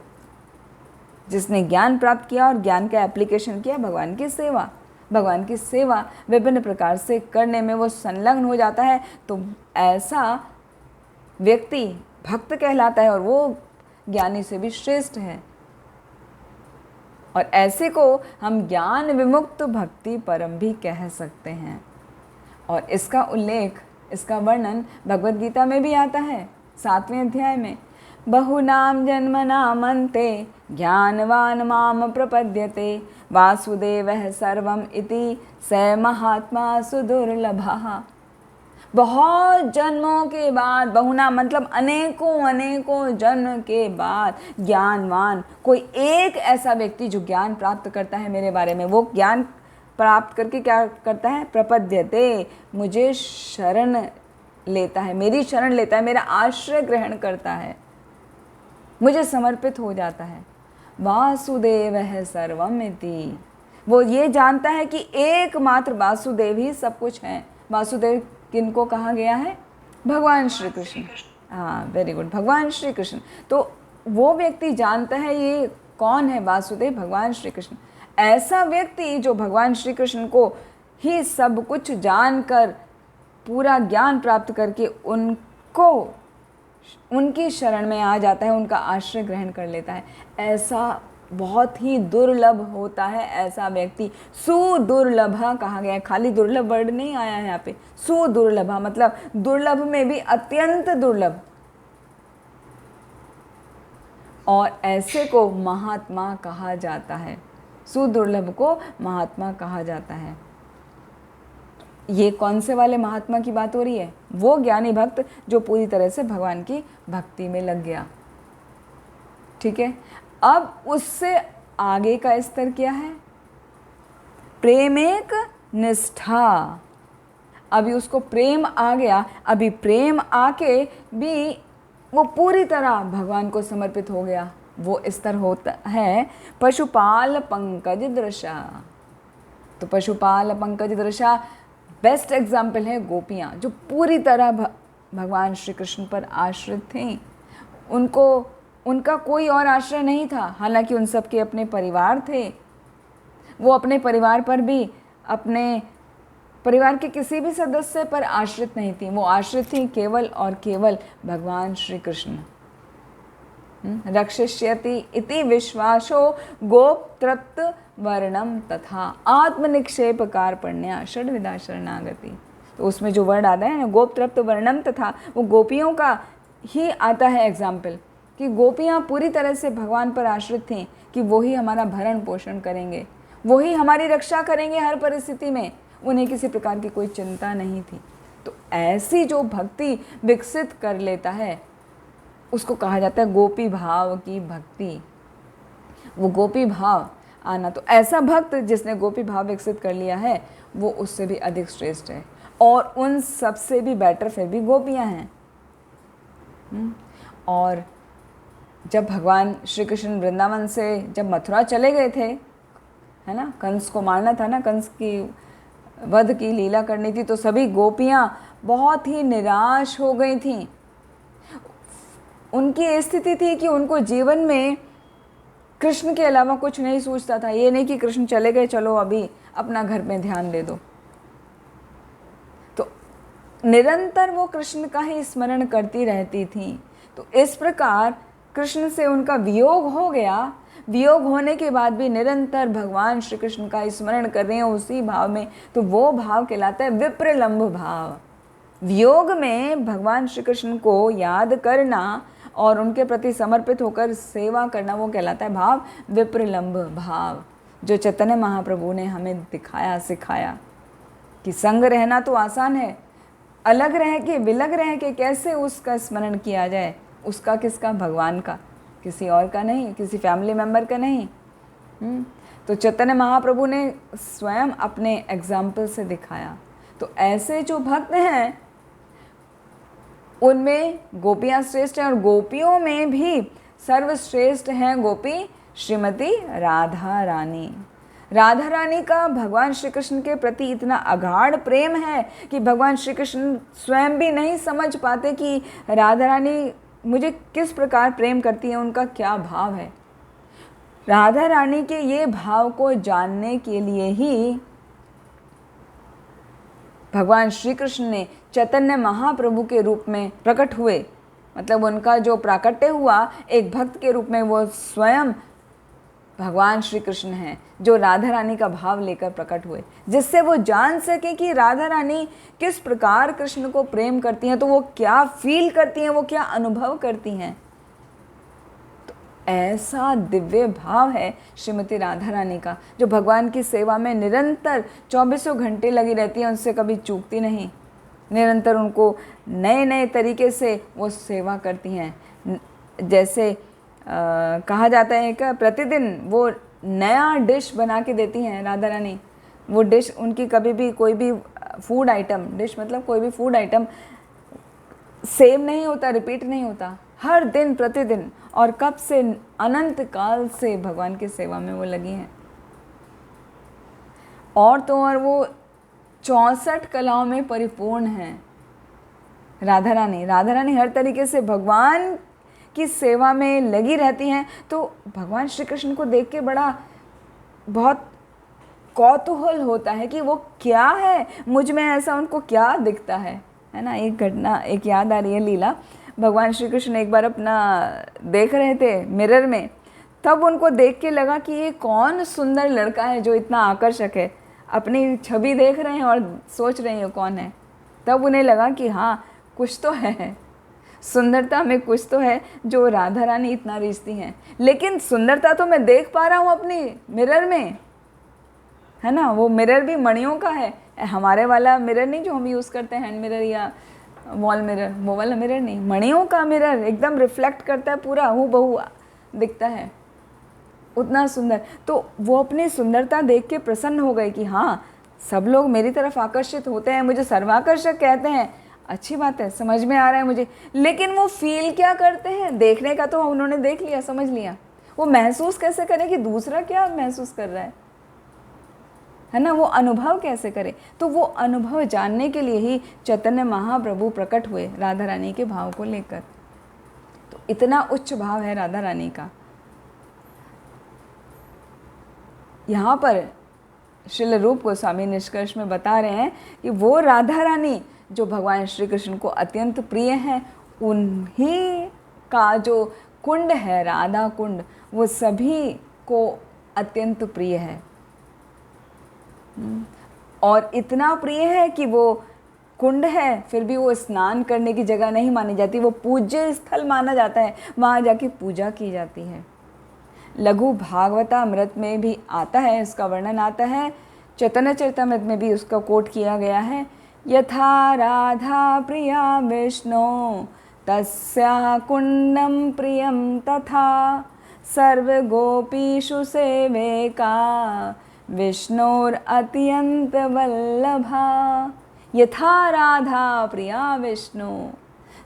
जिसने ज्ञान प्राप्त किया और ज्ञान का एप्लीकेशन किया भगवान की सेवा विभिन्न प्रकार से करने में वो संलग्न हो जाता है, तो ऐसा व्यक्ति भक्त कहलाता है और वो ज्ञानी से भी श्रेष्ठ है। और ऐसे को हम ज्ञान विमुक्त भक्ति परम भी कह सकते हैं। और इसका उल्लेख, इसका वर्णन भगवद गीता में भी आता है 7वें अध्याय में, बहुनाम जन्मनामन्ते ज्ञानवान माम प्रपद्यते वासुदेवः सर्वम इति स महात्मा सुदुर्लभः। बहुत जन्मों के बाद, बहुना मतलब अनेकों जन्म के बाद ज्ञानवान कोई एक ऐसा व्यक्ति जो ज्ञान प्राप्त करता है मेरे बारे में, वो ज्ञान प्राप्त करके क्या करता है, प्रपद्यते, मुझे शरण लेता है, मेरी शरण लेता है, मेरा आश्रय ग्रहण करता है, मुझे समर्पित हो जाता है। वासुदेवः सर्वमिति, वो ये जानता है कि एकमात्र वासुदेव ही सब कुछ है। वासुदेव किनको कहा गया है, भगवान श्री कृष्ण। हाँ, वेरी गुड, भगवान श्री कृष्ण। तो वो व्यक्ति जानता है ये कौन है, वासुदेव भगवान श्री कृष्ण। ऐसा व्यक्ति जो भगवान श्री कृष्ण को ही सब कुछ जानकर पूरा ज्ञान प्राप्त करके उनकी शरण में आ जाता है, उनका आश्रय ग्रहण कर लेता है, ऐसा बहुत ही दुर्लभ होता है। ऐसा व्यक्ति सुदुर्लभा कहा गया है, खाली दुर्लभ वर्ड नहीं आया है यहाँ पे, सुदुर्लभा मतलब दुर्लभ में भी अत्यंत दुर्लभ। और ऐसे को महात्मा कहा जाता है, सुदुर्लभ को महात्मा कहा जाता है। ये कौन से वाले महात्मा की बात हो रही है, वो ज्ञानी भक्त जो पूरी तरह से भगवान की भक्ति में लग गया। ठीक है, अब उससे आगे का स्तर क्या है, प्रेमेक निष्ठा। अभी उसको प्रेम आ गया, अभी प्रेम आके भी वो पूरी तरह भगवान को समर्पित हो गया। वो स्तर होता है पशुपाल पंकज दृशा। तो पशुपाल पंकज दृशा बेस्ट एग्जाम्पल है गोपियाँ, जो पूरी तरह भगवान श्री कृष्ण पर आश्रित थीं। उनका कोई और आश्रय नहीं था, हालांकि उन सब के अपने परिवार थे। वो अपने परिवार पर भी, अपने परिवार के किसी भी सदस्य पर आश्रित नहीं थी, वो आश्रित थी केवल और केवल भगवान श्री कृष्ण। रक्षिष्यति इति विश्वासो गोप तृप्त वर्णम तथा आत्मनिक्षेप कार्पण्या षड्विधा शरणागति। तो उसमें जो वर्ड आता है ना गोप तृप्त वर्णम तथा, वो गोपियों का ही आता है एग्जाम्पल, कि गोपियाँ पूरी तरह से भगवान पर आश्रित थीं कि वो ही हमारा भरण पोषण करेंगे, वो ही हमारी रक्षा करेंगे हर परिस्थिति में, उन्हें किसी प्रकार की कोई चिंता नहीं थी। तो ऐसी जो भक्ति विकसित कर लेता है उसको कहा जाता है गोपी भाव की भक्ति। वो गोपी भाव आना, तो ऐसा भक्त जिसने गोपी भाव विकसित कर लिया है वो उससे भी अधिक श्रेष्ठ है, और उन सबसे भी बेटर फिर भी गोपियाँ हैं। और जब भगवान श्री कृष्ण वृंदावन से जब मथुरा चले गए थे, है ना, कंस को मारना था ना, कंस की वध की लीला करनी थी, तो सभी गोपियाँ बहुत ही निराश हो गई थीं। उनकी स्थिति थी कि उनको जीवन में कृष्ण के अलावा कुछ नहीं सूझता था। ये नहीं कि कृष्ण चले गए, चलो अभी अपना घर में ध्यान दे दो। तो निरंतर वो कृष्ण का ही स्मरण करती रहती थी। तो इस प्रकार कृष्ण से उनका वियोग हो गया। वियोग होने के बाद भी निरंतर भगवान श्री कृष्ण का स्मरण कर रहे हैं उसी भाव में, तो वो भाव कहलाता है विप्रलंब भाव। वियोग में भगवान श्री कृष्ण को याद करना और उनके प्रति समर्पित होकर सेवा करना, वो कहलाता है भाव विप्रलंब भाव, जो चैतन्य महाप्रभु ने हमें दिखाया, सिखाया कि संग रहना तो आसान है, अलग रह के, विलग रह के कैसे उसका स्मरण किया जाए। उसका किसका? भगवान का, किसी और का नहीं, किसी फैमिली मेम्बर का नहीं। तो चैतन्य महाप्रभु ने स्वयं अपने एग्जाम्पल से दिखाया। तो ऐसे जो भक्त हैं उनमें गोपियाँ श्रेष्ठ हैं, और गोपियों में भी सर्वश्रेष्ठ हैं गोपी श्रीमती राधा रानी। राधा रानी का भगवान श्री कृष्ण के प्रति इतना अगाढ़ प्रेम है कि भगवान श्री कृष्ण स्वयं भी नहीं समझ पाते कि राधा रानी मुझे किस प्रकार प्रेम करती है, उनका क्या भाव है। राधा रानी के ये भाव को जानने के लिए ही भगवान श्री कृष्ण ने चैतन्य महाप्रभु के रूप में प्रकट हुए। मतलब उनका जो प्राकट्य हुआ एक भक्त के रूप में, वो स्वयं भगवान श्री कृष्ण हैं जो राधा रानी का भाव लेकर प्रकट हुए, जिससे वो जान सके कि राधा रानी किस प्रकार कृष्ण को प्रेम करती हैं, तो वो क्या फील करती हैं, वो क्या अनुभव करती हैं। तो ऐसा दिव्य भाव है श्रीमती राधा रानी का, जो भगवान की सेवा में निरंतर 24 घंटे लगी रहती है, उनसे कभी चूकती नहीं। निरंतर उनको नए नए तरीके से वो सेवा करती हैं। जैसे कहा जाता है कि प्रतिदिन वो नया डिश बना के देती हैं राधा रानी। वो डिश उनकी कभी भी कोई भी फूड आइटम, डिश मतलब कोई भी फूड आइटम सेम नहीं होता, रिपीट नहीं होता, हर दिन प्रतिदिन। और कब से? अनंत काल से भगवान की सेवा में वो लगी हैं। और तो और वो 64 कलाओं में परिपूर्ण हैं राधा रानी। राधा रानी हर तरीके से भगवान की सेवा में लगी रहती हैं। तो भगवान श्री कृष्ण को देख के बहुत कौतूहल होता है कि वो क्या है, मुझ में ऐसा उनको क्या दिखता है ना। एक घटना एक याद आ रही है, लीला। भगवान श्री कृष्ण एक बार अपना देख रहे थे मिरर में, तब उनको देख के लगा कि ये कौन सुंदर लड़का है जो इतना आकर्षक है। अपनी छवि देख रहे हैं और सोच रहे हैं कौन है। तब उन्हें लगा कि हाँ, कुछ तो है, सुंदरता में कुछ तो है जो राधा रानी इतना रिझती हैं। लेकिन सुंदरता तो मैं देख पा रहा हूँ अपनी मिरर में, है ना। वो मिरर भी मणियों का है, हमारे वाला मिरर नहीं जो हम यूज़ करते हैं, हैंड मिरर या वॉल मिरर, वो वाला मिरर नहीं, मणियों का मिरर, एकदम रिफ्लेक्ट करता है, पूरा हूबहू दिखता है, उतना सुंदर। तो वो अपनी सुंदरता देख के प्रसन्न हो गए कि हाँ, सब लोग मेरी तरफ आकर्षित होते हैं, मुझे सर्वाकर्षक कहते हैं, अच्छी बात है, समझ में आ रहा है मुझे। लेकिन वो फील क्या करते हैं? देखने का तो उन्होंने देख लिया, समझ लिया, वो महसूस कैसे करें कि दूसरा क्या महसूस कर रहा है ना। वो अनुभव कैसे करे? तो वो अनुभव जानने के लिए ही चैतन्य महाप्रभु प्रकट हुए राधा रानी के भाव को लेकर। तो इतना उच्च भाव है राधा रानी का। यहाँ पर श्रील रूप गोस्वामी निष्कर्ष में बता रहे हैं कि वो राधा रानी जो भगवान श्री कृष्ण को अत्यंत प्रिय हैं, उन्हीं का जो कुंड है, राधा कुंड, वो सभी को अत्यंत प्रिय है। और इतना प्रिय है कि वो कुंड है फिर भी वो स्नान करने की जगह नहीं मानी जाती, वो पूज्य स्थल माना जाता है, वहाँ जाके पूजा की जाती है। लघु भागवतामृत में भी आता है, इसका वर्णन आता है, चैतन्य चरितामृत में भी उसका कोट किया गया है। यथा राधा प्रिया विष्णु तस्या कुंडम प्रियम तथा सर्वगोपीषु सेवेका विष्णुर अत्यंत वल्लभा। यथा राधा प्रिया विष्णु,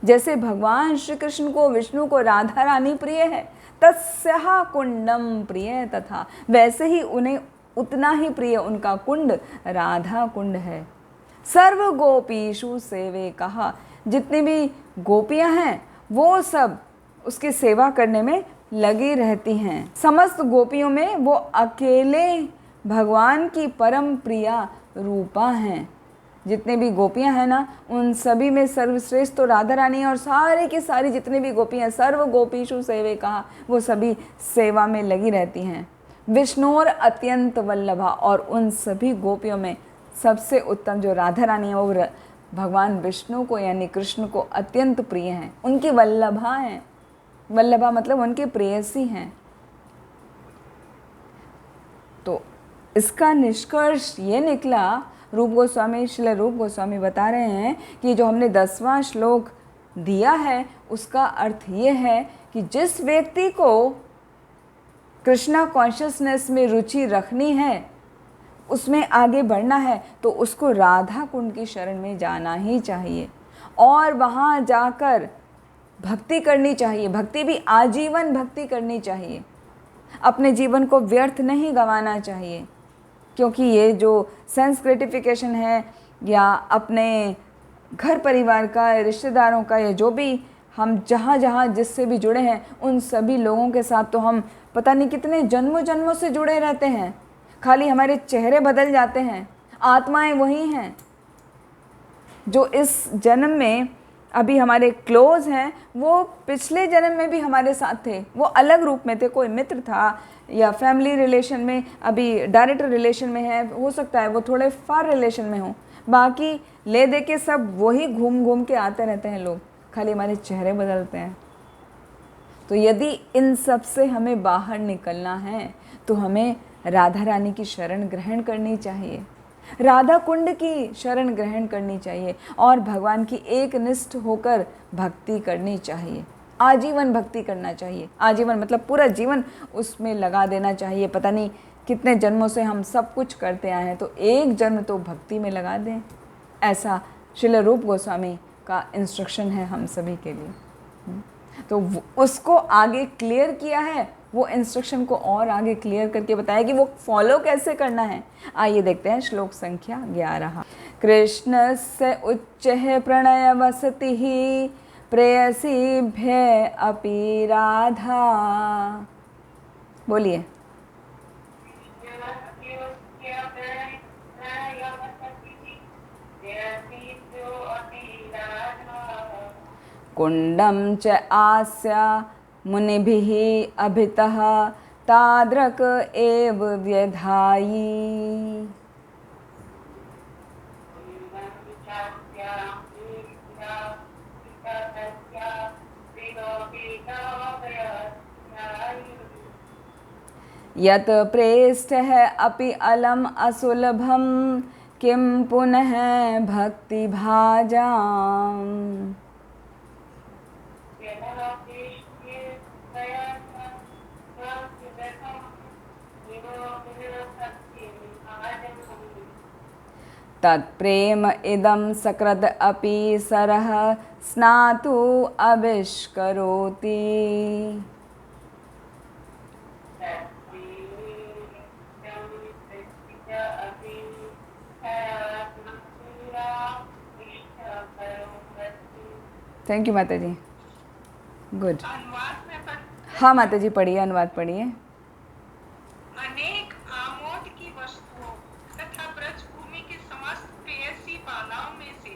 जैसे भगवान श्री कृष्ण को, विष्णु को राधा रानी प्रिय है, तस्या कुंडम प्रिय तथा, वैसे ही उन्हें उतना ही प्रिय उनका कुंड राधा कुंड है। सर्व गोपीषु सेवे कहा, जितनी भी गोपियां हैं वो सब उसकी सेवा करने में लगी रहती हैं। समस्त गोपियों में वो अकेले भगवान की परम प्रिया रूपा हैं। जितने भी गोपियां हैं ना, उन सभी में सर्वश्रेष्ठ तो राधा रानी है, और सारे की सारी जितनी भी गोपियां, सर्व गोपीषु सेवे कहा, वो सभी सेवा में लगी रहती हैं। विष्णुर अत्यंत वल्लभा, और उन सभी गोपियों में सबसे उत्तम जो राधा रानी है वो भगवान विष्णु को यानी कृष्ण को अत्यंत प्रिय हैं, उनकी वल्लभा हैं। वल्लभा मतलब उनकी प्रेयसी हैं। तो इसका निष्कर्ष ये निकला, रूप गोस्वामी, श्रील रूप गोस्वामी बता रहे हैं कि जो हमने 10वां श्लोक दिया है उसका अर्थ ये है कि जिस व्यक्ति को कृष्णा कॉन्शियसनेस में रुचि रखनी है, उसमें आगे बढ़ना है, तो उसको राधा कुंड की शरण में जाना ही चाहिए और वहाँ जाकर भक्ति करनी चाहिए। भक्ति भी आजीवन भक्ति करनी चाहिए, अपने जीवन को व्यर्थ नहीं गंवाना चाहिए, क्योंकि ये जो सेंस ग्रेटिफिकेशन है या अपने घर परिवार का, रिश्तेदारों का, या जो भी हम जहाँ जहाँ जिससे भी जुड़े हैं उन सभी लोगों के साथ तो हम पता नहीं कितने जन्मों जन्मों से जुड़े रहते हैं। खाली हमारे चेहरे बदल जाते हैं, आत्माएं वही हैं। जो इस जन्म में अभी हमारे क्लोज हैं वो पिछले जन्म में भी हमारे साथ थे, वो अलग रूप में थे। कोई मित्र था या फैमिली रिलेशन में, अभी डायरेक्ट रिलेशन में है, हो सकता है वो थोड़े फार रिलेशन में हो, बाकी ले दे के सब वही घूम घूम के आते रहते हैं लोग, खाली हमारे चेहरे बदलते हैं। तो यदि इन सब से हमें बाहर निकलना है तो हमें राधा रानी की शरण ग्रहण करनी चाहिए, राधा कुंड की शरण ग्रहण करनी चाहिए और भगवान की एक निष्ठ होकर भक्ति करनी चाहिए, आजीवन भक्ति करना चाहिए। आजीवन मतलब पूरा जीवन उसमें लगा देना चाहिए। पता नहीं कितने जन्मों से हम सब कुछ करते आए हैं, तो एक जन्म तो भक्ति में लगा दें। ऐसा श्रील रूप गोस्वामी का इंस्ट्रक्शन है हम सभी के लिए। तो उसको आगे क्लियर किया है, वो इंस्ट्रक्शन को और आगे क्लियर करके बताया कि वो फॉलो कैसे करना है। आइए देखते हैं श्लोक संख्या 11। कृष्ण से उच्च प्रणय वसति ही प्रेयसी भय अपि राधा। बोलिए। कुंडम च आस्या मुनिभिः अभितः ताद्रक एव व्यधायी। यत प्रेष्ठः अपि अलम असुलभम किम पुनः भक्ति भाजाम। तत्प्रेम इदं सकृद अपि सरः स्नातु अविष्करोति। थैंक यू माता जी, गुड। अनुवाद में हाँ माता जी पढ़िए, अनुवाद पढ़िए। अनेक आमोद की वस्तुओं तथा ब्रजभूमि की समस्त प्रेयसी बालाओं में से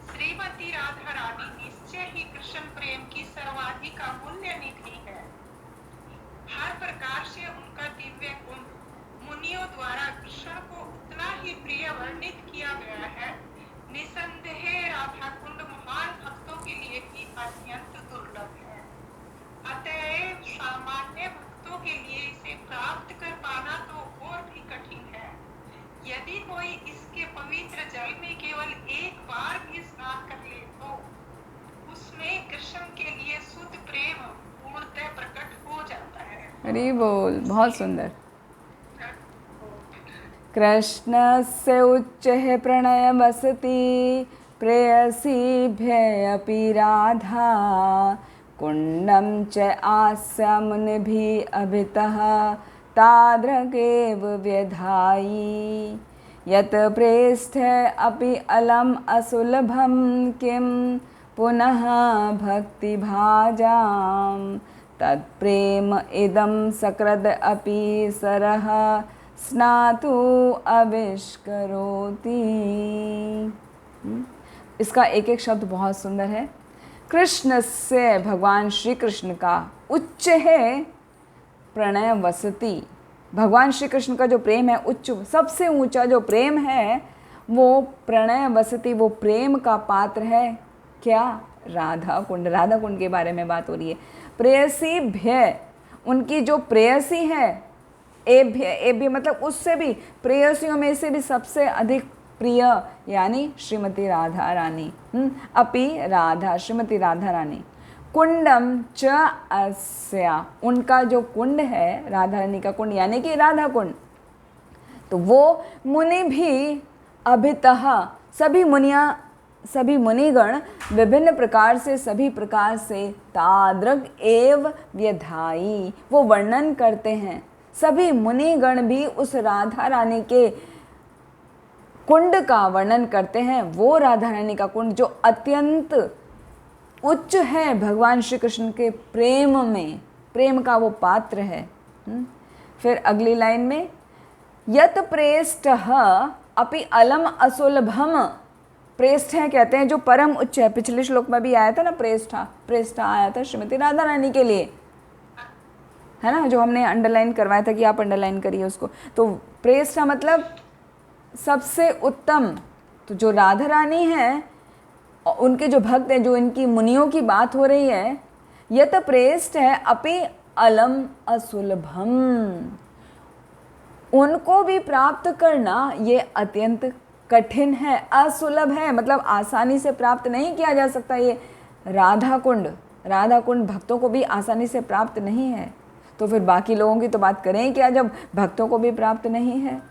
श्रीमती राधा रानी निश्चय ही कृष्ण प्रेम की सर्वाधिक अमूल्य निधि है। हरि बोल, बहुत सुंदर। कृष्णस्य उच्चैः प्रणयवसति प्रेयसीभ्यऽपि राधा कुण्डं च आस्य मुनिभिः अभितः तादृगेव व्यधायि यत् प्रेष्ठे अपि अलम् असुलभं किं पुनः भक्तिभाजां तत्प्रेम इदं सकृद् अपि सरः स्नातु आविष्करोति। इसका एक एक शब्द बहुत सुंदर है। कृष्ण से, भगवान श्री कृष्ण का, उच्च है प्रणय वसति, भगवान श्री कृष्ण का जो प्रेम है उच्च, सबसे ऊंचा जो प्रेम है वो प्रणय वसति, वो प्रेम का पात्र है क्या? राधा कुंड। राधा कुंड के बारे में बात हो रही है। प्रेयसी भय, उनकी जो प्रेयसी है, एभ्य मतलब उससे भी, प्रेयसियों में से भी सबसे अधिक प्रिय यानी श्रीमती राधा रानी। अपि राधा, श्रीमती राधा रानी। कुंडम च अस्या, उनका जो कुंड है, राधा रानी का कुंड यानी कि राधा कुंड, तो वो मुनि भी अभितः, सभी मुनिगण विभिन्न प्रकार से, सभी प्रकार से तादृग एव व्यधाई, वो वर्णन करते हैं। सभी मुनिगण भी उस राधा रानी के कुंड का वर्णन करते हैं। वो राधा रानी का कुंड जो अत्यंत उच्च है भगवान श्री कृष्ण के प्रेम में, प्रेम का वो पात्र है। फिर अगली लाइन में यत प्रेष्ठः अपि अलम असुलभम, प्रेष्ठ है कहते हैं जो परम उच्च है। पिछले श्लोक में भी आया था ना, प्रेष्ठा आया था श्रीमती राधा रानी के लिए, है ना, जो हमने अंडरलाइन करवाया था कि आप अंडरलाइन करिए उसको। तो प्रेष्ठा मतलब सबसे उत्तम। तो जो राधा रानी है, उनके जो भक्त हैं, जो इनकी मुनियों की बात हो रही है, यत प्रेष्ठ है अपि अलम असुलभम, उनको भी प्राप्त करना ये अत्यंत कठिन है, असुलभ है, मतलब आसानी से प्राप्त नहीं किया जा सकता। ये राधा कुंड भक्तों को भी आसानी से प्राप्त नहीं है, तो फिर बाकी लोगों की तो बात करें क्या जब भक्तों को भी प्राप्त नहीं है।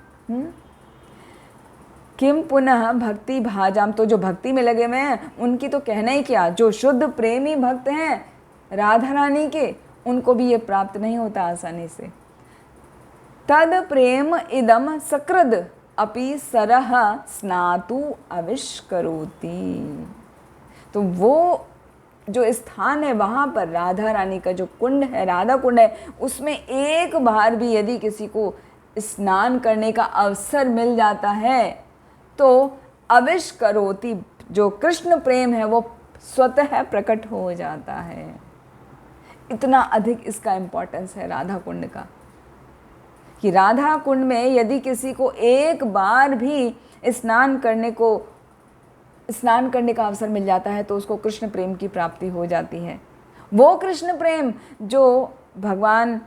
किम पुनः भक्ति भाजाम, तो जो भक्ति में लगे हुए हैं उनकी तो कहना ही क्या, जो शुद्ध प्रेमी भक्त हैं राधा रानी के, उनको भी ये प्राप्त नहीं होता आसानी से। तद प्रेम इदम सकृद अपि सरह स्नातु आविष्करोति, तो वो जो स्थान है वहाँ पर राधा रानी का जो कुंड है, राधा कुंड है, उसमें एक बार भी यदि किसी को स्नान करने का अवसर मिल जाता है तो आविष्करोति, जो कृष्ण प्रेम है वो स्वतः प्रकट हो जाता है। इतना अधिक इसका इम्पोर्टेंस है राधा कुंड का, कि राधा कुंड में यदि किसी को एक बार भी स्नान करने का अवसर मिल जाता है तो उसको कृष्ण प्रेम की प्राप्ति हो जाती है। वो कृष्ण प्रेम जो भगवान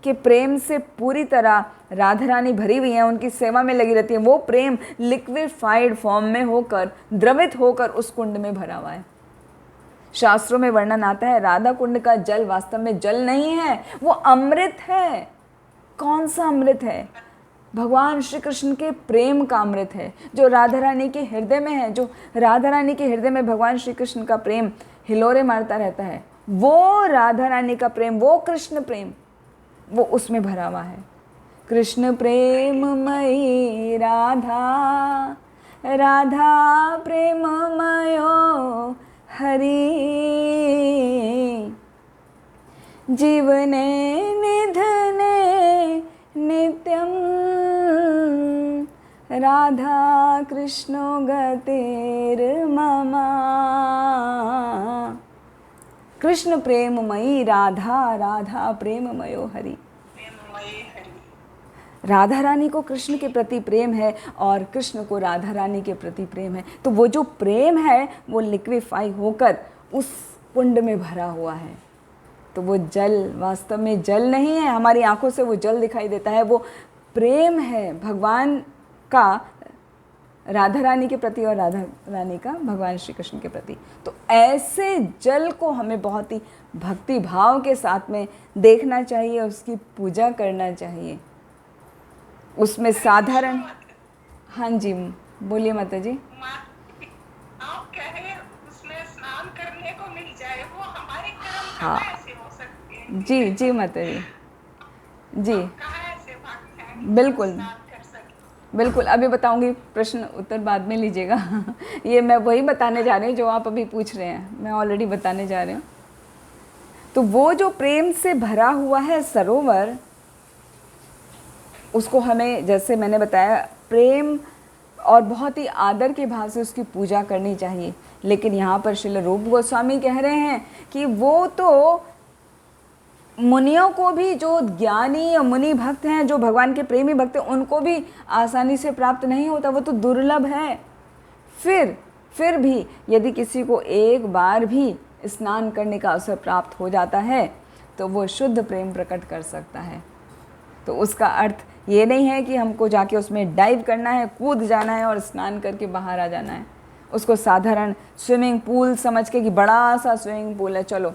के प्रेम से पूरी तरह राधा रानी भरी हुई हैं, उनकी सेवा में लगी रहती है, वो प्रेम लिक्विफाइड फॉर्म में होकर, द्रवित होकर उस कुंड में भरा हुआ है। शास्त्रों में वर्णन आता है राधा कुंड का जल वास्तव में जल नहीं है, वो अमृत है। कौन सा अमृत है? भगवान श्री कृष्ण के प्रेम का अमृत है, जो राधा रानी के हृदय में है। जो राधा रानी के हृदय में भगवान श्री कृष्ण का प्रेम हिलोरे मारता रहता है, वो राधा रानी का प्रेम, वो कृष्ण प्रेम, वो उसमें भरा हुआ है। कृष्ण प्रेममयी राधा, राधा प्रेममयो हरि, जीवने निधने नित्यं राधा कृष्णो गतिर्मम। कृष्ण प्रेममयी राधा, राधा प्रेममयो हरि। राधा रानी को कृष्ण के प्रति प्रेम है और कृष्ण को राधा रानी के प्रति प्रेम है, तो वो जो प्रेम है वो लिक्विफाई होकर उस कुंड में भरा हुआ है। तो वो जल वास्तव में जल नहीं है, हमारी आंखों से वो जल दिखाई देता है, वो प्रेम है भगवान का राधा रानी के प्रति और राधा रानी का भगवान श्री कृष्ण के प्रति। तो ऐसे जल को हमें बहुत ही भक्ति भाव के साथ में देखना चाहिए, उसकी पूजा करना चाहिए। उसमें साधारण, हाँ जी बोलिए माता जी। आप कह रहे हैं उसमें स्नान करने को मिल जाए, वो हमारे कर्म हाँ कहाँ ऐसे हो सकते हैं? जी जी माता जी जी कहाँ ऐसे भक्त हैं जो बिल्कुल स्नान कर सके? बिल्कुल, अभी बताऊंगी, प्रश्न उत्तर बाद में लीजिएगा। ये मैं वही बताने जा रही हूँ जो आप अभी पूछ रहे हैं, मैं ऑलरेडी बताने जा रही हूँ। तो वो जो प्रेम से भरा हुआ है सरोवर, उसको हमें, जैसे मैंने बताया, प्रेम और बहुत ही आदर के भाव से उसकी पूजा करनी चाहिए। लेकिन यहाँ पर श्रील रूप गोस्वामी कह रहे हैं कि वो तो मुनियों को भी, जो ज्ञानी या मुनि भक्त हैं, जो भगवान के प्रेमी भक्त हैं, उनको भी आसानी से प्राप्त नहीं होता, वो तो दुर्लभ है। फिर भी यदि किसी को एक बार भी स्नान करने का अवसर प्राप्त हो जाता है तो वो शुद्ध प्रेम प्रकट कर सकता है। तो उसका अर्थ ये नहीं है कि हमको जाके उसमें डाइव करना है, कूद जाना है और स्नान करके बाहर आ जाना है। उसको साधारण स्विमिंग पूल समझ के, कि बड़ा सा स्विमिंग पूल है, चलो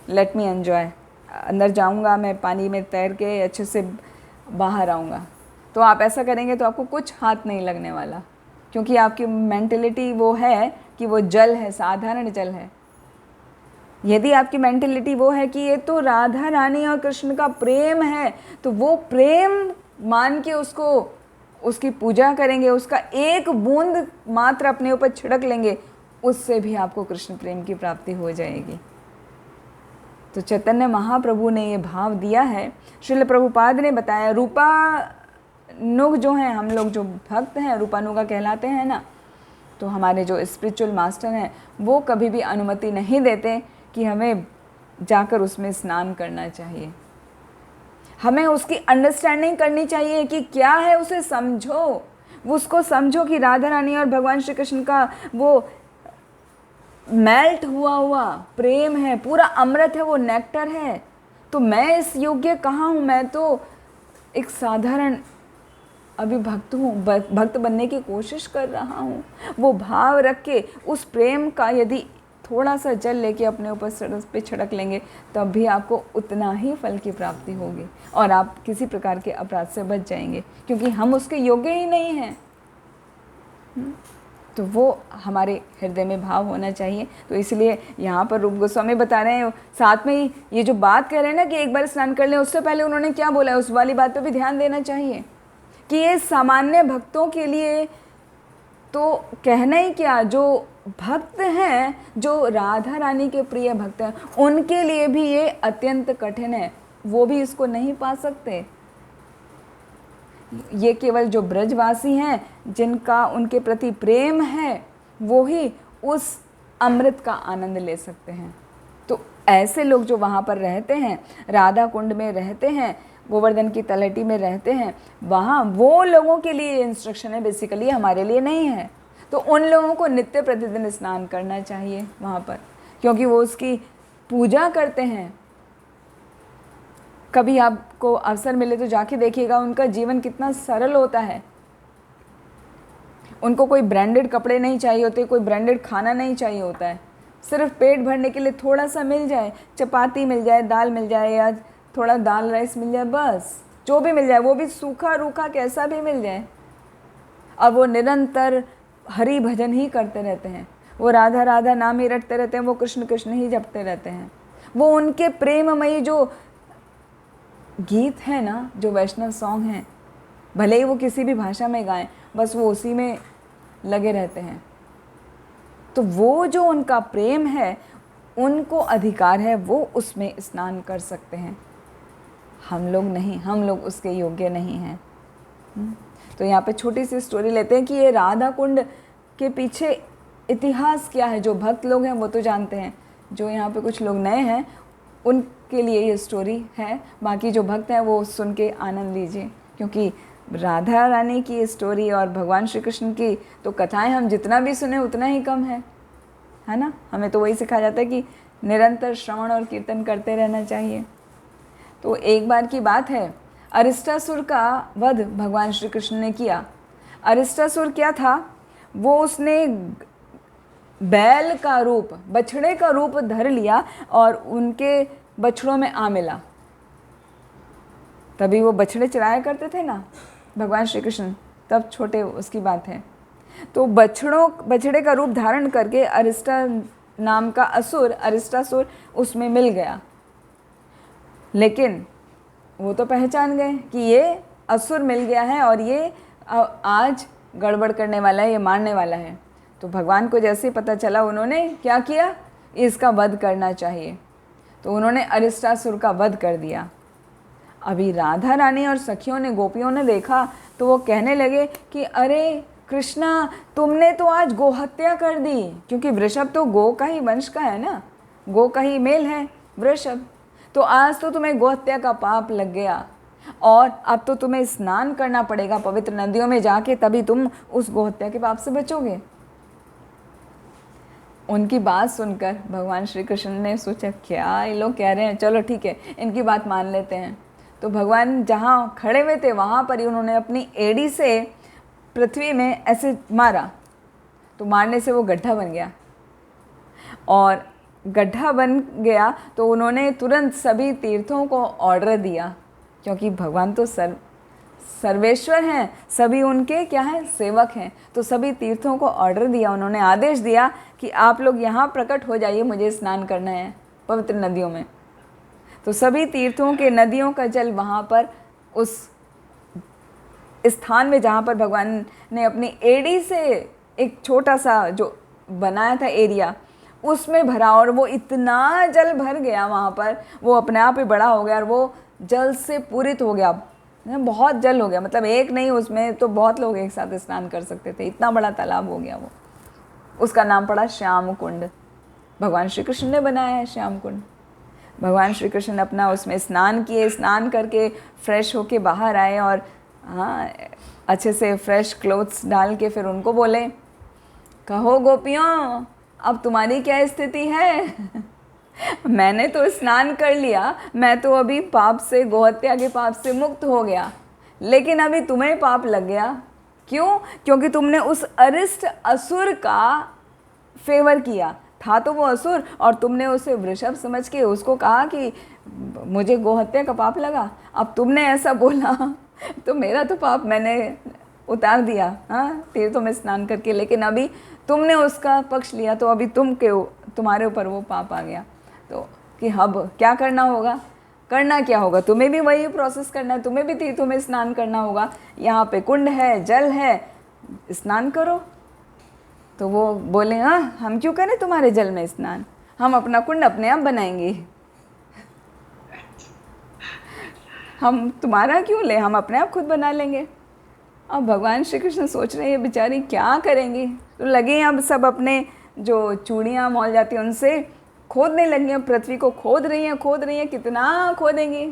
लेट मी एन्जॉय, अंदर जाऊंगा मैं, पानी में तैर के अच्छे से बाहर आऊँगा, तो आप ऐसा करेंगे तो आपको कुछ हाथ नहीं लगने वाला, क्योंकि आपकी मेंटेलिटी वो है कि वो जल है, साधारण जल है। यदि आपकी मेंटेलिटी वो है कि ये तो राधा रानी और कृष्ण का प्रेम है, तो वो प्रेम मान के उसको, उसकी पूजा करेंगे, उसका एक बूंद मात्र अपने ऊपर छिड़क लेंगे, उससे भी आपको कृष्ण प्रेम की प्राप्ति हो जाएगी। तो चैतन्य महाप्रभु ने ये भाव दिया है। श्रील प्रभुपाद ने बताया, रूपानुग जो हैं, हम लोग जो भक्त हैं रूपानुगा कहलाते हैं ना, तो हमारे जो स्पिरिचुअल मास्टर हैं वो कभी भी अनुमति नहीं देते कि हमें जाकर उसमें स्नान करना चाहिए। हमें उसकी अंडरस्टैंडिंग करनी चाहिए कि क्या है, उसे समझो, उसको समझो कि राधा रानी और भगवान श्री कृष्ण का वो मेल्ट हुआ प्रेम है, पूरा अमृत है, वो नेक्टर है। तो मैं इस योग्य कहाँ हूँ, मैं तो एक साधारण अभी भक्त हूँ, भक्त बनने की कोशिश कर रहा हूँ। वो भाव रख के उस प्रेम का यदि थोड़ा सा जल लेके अपने ऊपर सरस पे छिड़क लेंगे, तब भी आपको उतना ही फल की प्राप्ति होगी और आप किसी प्रकार के अपराध से बच जाएंगे, क्योंकि हम उसके योग्य ही नहीं हैं। तो वो हमारे हृदय में भाव होना चाहिए। तो इसलिए यहाँ पर रूप गोस्वामी बता रहे हैं, साथ में ही ये जो बात कह रहे हैं ना कि एक बार स्नान कर लें, उससे पहले उन्होंने क्या बोला है, उस वाली बात पे भी ध्यान देना चाहिए कि ये सामान्य भक्तों के लिए तो कहना ही क्या, जो भक्त हैं, जो राधा रानी के प्रिय भक्त हैं, उनके लिए भी ये अत्यंत कठिन है, वो भी इसको नहीं पा सकते। ये केवल जो ब्रजवासी हैं, जिनका उनके प्रति प्रेम है, वो ही उस अमृत का आनंद ले सकते हैं। तो ऐसे लोग जो वहाँ पर रहते हैं, राधा कुंड में रहते हैं, गोवर्धन की तलहटी में रहते हैं, वहाँ वो लोगों के लिए इंस्ट्रक्शन है, बेसिकली हमारे लिए नहीं है। तो उन लोगों को नित्य प्रतिदिन स्नान करना चाहिए वहाँ पर, क्योंकि वो उसकी पूजा करते हैं। कभी आपको अवसर मिले तो जाके देखिएगा, उनका जीवन कितना सरल होता है। उनको कोई ब्रांडेड कपड़े नहीं चाहिए होते, कोई ब्रांडेड खाना नहीं चाहिए होता है। सिर्फ पेट भरने के लिए थोड़ा सा मिल जाए, चपाती मिल जाए, दाल मिल जाए, या थोड़ा दाल राइस मिल जाए, बस जो भी मिल जाए, वो भी सूखा रूखा कैसा भी मिल जाए। और वो निरंतर हरि भजन ही करते रहते हैं, वो राधा राधा नाम ही रटते रहते हैं, वो कृष्ण कृष्ण ही जपते रहते हैं। वो उनके प्रेममयी जो गीत है ना, जो वैष्णव सॉन्ग हैं, भले ही वो किसी भी भाषा में गाएं, बस वो उसी में लगे रहते हैं। तो वो जो उनका प्रेम है, उनको अधिकार है, वो उसमें स्नान कर सकते हैं। हम लोग नहीं, हम लोग उसके योग्य नहीं हैं। तो यहाँ पे छोटी सी स्टोरी लेते हैं कि ये राधा कुंड के पीछे इतिहास क्या है। जो भक्त लोग हैं वो तो जानते हैं, जो यहाँ पे कुछ लोग नए हैं उनके लिए ये स्टोरी है। बाकी जो भक्त हैं वो सुन के आनंद लीजिए, क्योंकि राधा रानी की स्टोरी और भगवान श्री कृष्ण की तो कथाएं हम जितना भी सुने उतना ही कम है ना। हमें तो वही सिखाया जाता है कि निरंतर श्रवण और कीर्तन करते रहना चाहिए। तो एक बार की बात है, अरिष्टासुर का वध भगवान श्री कृष्ण ने किया। अरिष्टासुर क्या था, वो उसने बैल का रूप, बछड़े का रूप धर लिया और उनके बछड़ों में आ मिला। तभी वो बछड़े चराया करते थे ना भगवान श्री कृष्ण, तब छोटे उसकी बात है। तो बछड़े का रूप धारण करके अरिष्टा नाम का असुर, अरिष्टासुर उसमें मिल गया। लेकिन वो तो पहचान गए कि ये असुर मिल गया है और ये आज गड़बड़ करने वाला है, ये मारने वाला है। तो भगवान को जैसे ही पता चला, उन्होंने क्या किया, इसका वध करना चाहिए। तो उन्होंने अरिष्टासुर का वध कर दिया। अभी राधा रानी और सखियों ने, गोपियों ने देखा तो वो कहने लगे कि अरे कृष्णा, तुमने तो आज गोहत्या कर दी, क्योंकि वृषभ तो गो का ही वंश का है ना, गो का ही मेल है वृषभ। तो आज तो तुम्हें गोहत्या का पाप लग गया और अब तो तुम्हें स्नान करना पड़ेगा पवित्र नदियों में जाके, तभी तुम उस गोहत्या के पाप से बचोगे। उनकी बात सुनकर भगवान श्री कृष्ण ने सोचा क्या ये लोग कह रहे हैं, चलो ठीक है इनकी बात मान लेते हैं। तो भगवान जहाँ खड़े हुए थे वहाँ पर ही उन्होंने अपनी एड़ी से पृथ्वी में ऐसे मारा, तो मारने से वो गड्ढा बन गया। और गड्ढा बन गया तो उन्होंने तुरंत सभी तीर्थों को ऑर्डर दिया, क्योंकि भगवान तो सर्वेश्वर हैं, सभी उनके क्या हैं, सेवक हैं। तो सभी तीर्थों को ऑर्डर दिया, उन्होंने आदेश दिया कि आप लोग यहाँ प्रकट हो जाइए, मुझे स्नान करना है पवित्र नदियों में। तो सभी तीर्थों के नदियों का जल वहाँ पर उस स्थान में जहाँ पर भगवान ने अपनी एड़ी से एक छोटा सा जो बनाया था एरिया, उसमें भरा और वो इतना जल भर गया वहाँ पर, वो अपने आप ही बड़ा हो गया और वो जल से पूरित हो गया। बहुत जल हो गया, मतलब एक नहीं, उसमें तो बहुत लोग एक साथ स्नान कर सकते थे, इतना बड़ा तालाब हो गया वो। उसका नाम पड़ा श्याम कुंड। भगवान श्री कृष्ण ने बनाया है श्याम कुंड। भगवान श्री कृष्ण अपना उसमें स्नान किए, स्नान करके फ्रेश होके बाहर आए और हाँ अच्छे से फ्रेश क्लोथ्स डाल के फिर उनको बोले, कहो गोपियों अब तुम्हारी क्या स्थिति है? मैंने तो स्नान कर लिया, मैं तो अभी पाप से, गोहत्या के पाप से मुक्त हो गया, लेकिन अभी तुम्हें पाप लग गया। क्यों? क्योंकि तुमने उस अरिष्ट असुर का फेवर किया। था तो वो असुर और तुमने उसे वृषभ समझ के उसको कहा कि मुझे गोहत्या का पाप लगा। अब तुमने ऐसा बोला तो मेरा तो पाप मैंने उतार दिया, हाँ, तीर्थों में स्नान करके, लेकिन अभी तुमने उसका पक्ष लिया तो अभी तुम्हारे ऊपर वो पाप आ गया। तो कि अब क्या करना होगा? करना क्या होगा? तुम्हें भी वही प्रोसेस करना है, तुम्हें भी तीर्थों में स्नान करना होगा। यहाँ पे कुंड है, जल है, स्नान करो। तो वो बोले, हाँ हम क्यों करें तुम्हारे जल में स्नान, हम अपना कुंड अपने आप बनाएंगे। हम तुम्हारा क्यों ले, हम अपने आप खुद बना लेंगे। अब भगवान श्री कृष्ण सोच रहे हैं बेचारी क्या करेंगी। तो लगे अब सब अपने जो चूड़ियाँ मौल जाती हैं उनसे खोदने लगी हैं, पृथ्वी को खोद रही हैं, कितना खोदेंगी,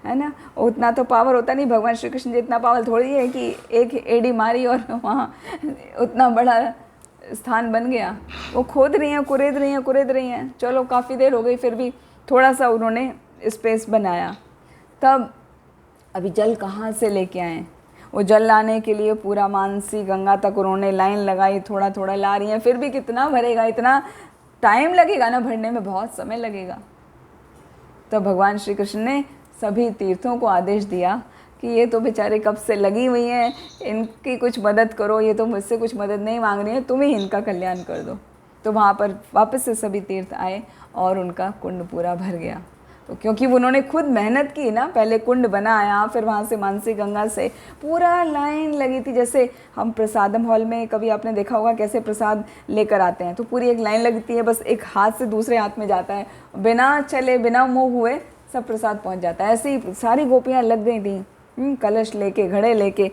है ना। उतना तो पावर होता नहीं, भगवान श्री कृष्ण जी इतना पावर थोड़ी है कि एक एड़ी मारी और वहाँ उतना बड़ा स्थान बन गया। वो खोद रही हैं, कुरेद रही हैं। चलो काफ़ी देर हो गई, फिर भी थोड़ा सा उन्होंने स्पेस बनाया। तब अभी जल कहाँ से लेके आए? वो जल लाने के लिए पूरा मानसी गंगा तक उन्होंने लाइन लगाई, थोड़ा थोड़ा ला रही हैं। फिर भी कितना भरेगा, इतना टाइम लगेगा ना भरने में, बहुत समय लगेगा। तो भगवान श्री कृष्ण ने सभी तीर्थों को आदेश दिया कि ये तो बेचारे कब से लगी हुई हैं, इनकी कुछ मदद करो, ये तो मुझसे कुछ मदद नहीं मांग रही है, तुम ही इनका कल्याण कर दो। तो वहाँ पर वापस से सभी तीर्थ आए और उनका कुंड पूरा भर गया। तो क्योंकि उन्होंने खुद मेहनत की ना, पहले कुंड बनाया, फिर वहाँ से मानसी गंगा से पूरा लाइन लगी थी। जैसे हम प्रसादम हॉल में कभी आपने देखा होगा कैसे प्रसाद लेकर आते हैं, तो पूरी एक लाइन लगती है, बस एक हाथ से दूसरे हाथ में जाता है, बिना चले बिना मुँह हुए सब प्रसाद पहुँच जाता है। ऐसे ही सारी गोपियाँ लग गई थी कलश लेके, घड़े लेके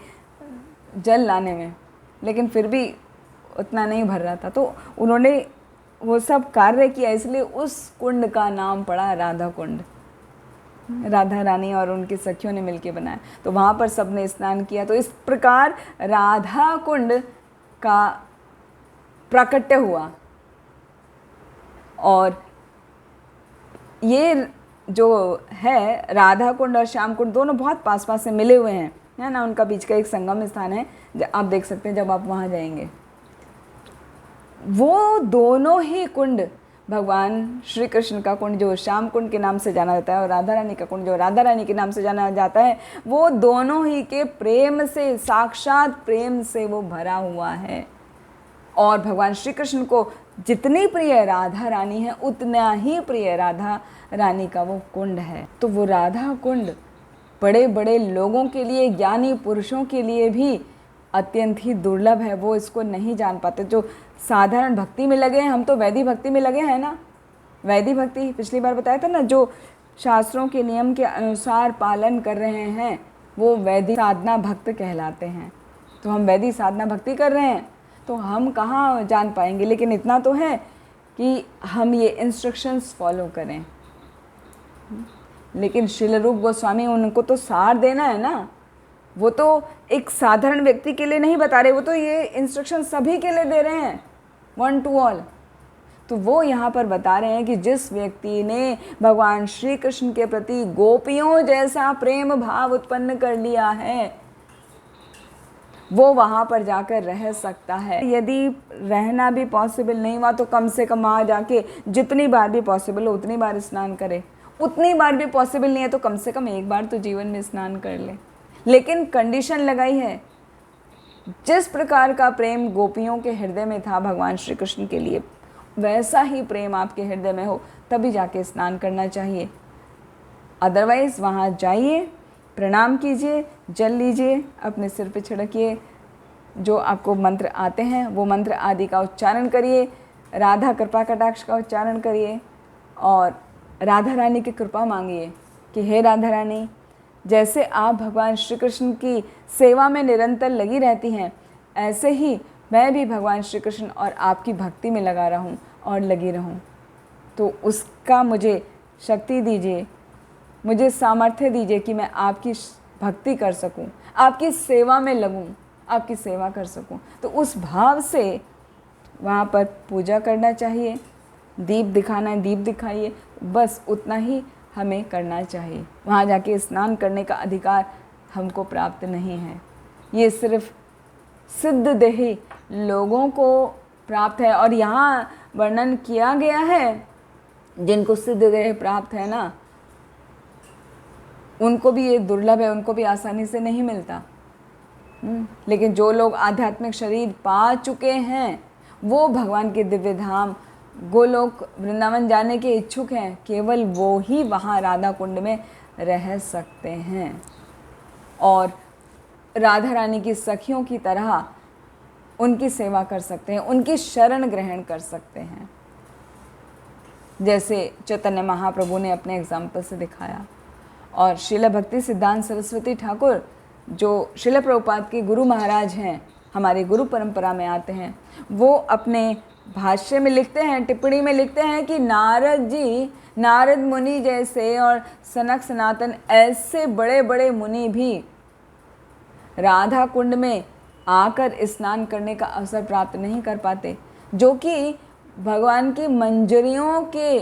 जल लाने में, लेकिन फिर भी उतना नहीं भर रहा था। तो उन्होंने वो सब कार्य किया, इसलिए उस कुंड का नाम पड़ा राधा कुंड। राधा रानी और उनकी सखियों ने मिलके बनाया, तो वहाँ पर सबने स्नान किया। तो इस प्रकार राधा कुंड का प्राकट्य हुआ। और ये जो है राधा कुंड और श्याम कुंड दोनों बहुत पास से मिले हुए हैं, है ना। उनका बीच का एक संगम स्थान है, आप देख सकते हैं जब आप वहाँ जाएंगे। वो दोनों ही कुंड, भगवान श्री कृष्ण का कुंड जो श्याम कुंड के नाम से जाना जाता है और राधा रानी का कुंड जो राधा रानी के नाम से जाना जाता है, वो दोनों ही के प्रेम से, साक्षात प्रेम से वो भरा हुआ है। और भगवान श्री कृष्ण को जितनी प्रिय राधा रानी है, उतना ही प्रिय राधा रानी का वो कुंड है। तो वो राधा कुंड बड़े बड़े लोगों के लिए, ज्ञानी पुरुषों के लिए भी अत्यंत ही दुर्लभ है। वो इसको नहीं जान पाते। जो साधारण भक्ति में लगे हैं, हम तो वैदिक भक्ति में लगे हैं ना। वैदिक भक्ति पिछली बार बताया था ना, जो शास्त्रों के नियम के अनुसार पालन कर रहे हैं वो वैदिक साधना भक्त कहलाते हैं। तो हम वैदिक साधना भक्ति कर रहे हैं, तो हम कहाँ जान पाएंगे। लेकिन इतना तो है कि हम ये इंस्ट्रक्शंस फॉलो करें। लेकिन श्रील रूप गोस्वामी, उनको तो सार देना है ना। वो तो एक साधारण व्यक्ति के लिए नहीं बता रहे, वो तो ये इंस्ट्रक्शन सभी के लिए दे रहे हैं, वन टू ऑल। तो वो यहाँ पर बता रहे हैं कि जिस व्यक्ति ने भगवान श्री कृष्ण के प्रति गोपियों जैसा प्रेम भाव उत्पन्न कर लिया है, वो वहाँ पर जाकर रह सकता है। यदि रहना भी पॉसिबल नहीं हुआ तो कम से कम वहाँ जाके जितनी बार भी पॉसिबल हो उतनी बार स्नान करे। उतनी बार भी पॉसिबल नहीं है तो कम से कम एक बार तो जीवन में स्नान कर ले। लेकिन कंडीशन लगाई है, जिस प्रकार का प्रेम गोपियों के हृदय में था भगवान श्री कृष्ण के लिए, वैसा ही प्रेम आपके हृदय में हो, तभी जाके स्नान करना चाहिए। अदरवाइज़ वहाँ जाइए, प्रणाम कीजिए, जल लीजिए, अपने सिर पे छिड़किए, जो आपको मंत्र आते हैं वो मंत्र आदि का उच्चारण करिए, राधा कृपा कटाक्ष का उच्चारण करिए और राधा रानी की कृपा मांगिए कि हे राधा रानी, जैसे आप भगवान श्री कृष्ण की सेवा में निरंतर लगी रहती हैं, ऐसे ही मैं भी भगवान श्री कृष्ण और आपकी भक्ति में लगा रहूं और लगी रहूं। तो उसका मुझे शक्ति दीजिए, मुझे सामर्थ्य दीजिए कि मैं आपकी भक्ति कर सकूं, आपकी सेवा में लगूं, आपकी सेवा कर सकूं। तो उस भाव से वहाँ पर पूजा करना चाहिए। दीप दिखाना है, दीप दिखाइए, बस उतना ही हमें करना चाहिए। वहाँ जाके स्नान करने का अधिकार हमको प्राप्त नहीं है। ये सिर्फ सिद्ध देही लोगों को प्राप्त है। और यहाँ वर्णन किया गया है, जिनको सिद्ध देह प्राप्त है ना, उनको भी ये दुर्लभ है, उनको भी आसानी से नहीं मिलता। लेकिन जो लोग आध्यात्मिक शरीर पा चुके हैं, वो भगवान के दिव्य धाम गोलोक वृंदावन जाने के इच्छुक हैं, केवल वो ही वहाँ राधा कुंड में रह सकते हैं और राधा रानी की सखियों की तरह उनकी सेवा कर सकते हैं, उनकी शरण ग्रहण कर सकते हैं, जैसे चैतन्य महाप्रभु ने अपने एग्जाम्पल से दिखाया। और श्रील भक्ति सिद्धांत सरस्वती ठाकुर, जो श्रील प्रभुपाद के गुरु महाराज हैं, हमारी गुरु परंपरा में आते हैं, वो अपने भाष्य में लिखते हैं, टिप्पणी में लिखते हैं कि नारद जी, नारद मुनि जैसे और सनक सनातन ऐसे बड़े बड़े मुनि भी राधा कुंड में आकर स्नान करने का अवसर प्राप्त नहीं कर पाते, जो कि भगवान की मंजरियों के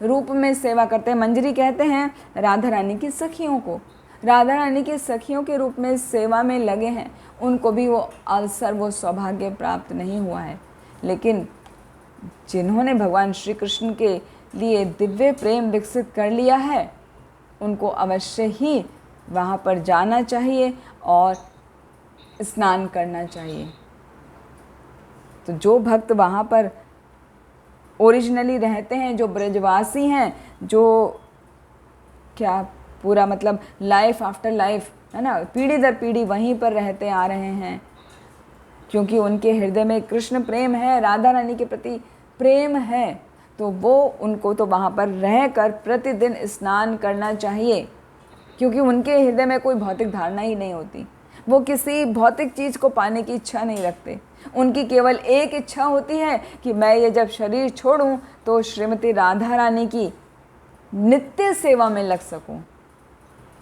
रूप में सेवा करते हैं। मंजरी कहते हैं राधा रानी की सखियों को, राधा रानी की सखियों के रूप में सेवा में लगे हैं, उनको भी वो अवसर, वो सौभाग्य प्राप्त नहीं हुआ है। लेकिन जिन्होंने भगवान श्री कृष्ण के लिए दिव्य प्रेम विकसित कर लिया है, उनको अवश्य ही वहाँ पर जाना चाहिए और स्नान करना चाहिए। तो जो भक्त वहाँ पर ओरिजिनली रहते हैं, जो ब्रजवासी हैं, जो क्या पूरा मतलब लाइफ आफ्टर लाइफ है ना, पीढ़ी दर पीढ़ी वहीं पर रहते आ रहे हैं, क्योंकि उनके हृदय में कृष्ण प्रेम है, राधा रानी के प्रति प्रेम है, तो वो उनको तो वहाँ पर रहकर प्रतिदिन स्नान करना चाहिए, क्योंकि उनके हृदय में कोई भौतिक धारणा ही नहीं होती। वो किसी भौतिक चीज़ को पाने की इच्छा नहीं रखते। उनकी केवल एक इच्छा होती है कि मैं ये जब शरीर छोड़ूं तो श्रीमती राधा रानी की नित्य सेवा में लग सकूं।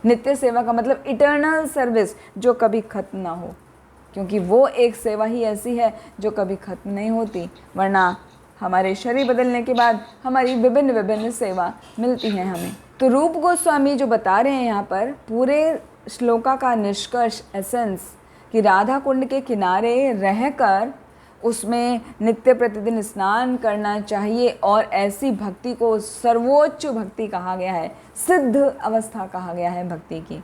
नित्य सेवा का मतलब इटर्नल सर्विस, जो कभी खत्म ना हो, क्योंकि वो एक सेवा ही ऐसी है जो कभी खत्म नहीं होती। वरना हमारे शरीर बदलने के बाद हमारी विभिन्न विभिन्न सेवा मिलती हैं हमें। तो रूप गोस्वामी जो बता रहे हैं यहाँ पर पूरे श्लोका का निष्कर्ष, एसेंस, कि राधा कुंड के किनारे रहकर उसमें नित्य प्रतिदिन स्नान करना चाहिए और ऐसी भक्ति को सर्वोच्च भक्ति कहा गया है, सिद्ध अवस्था कहा गया है भक्ति की।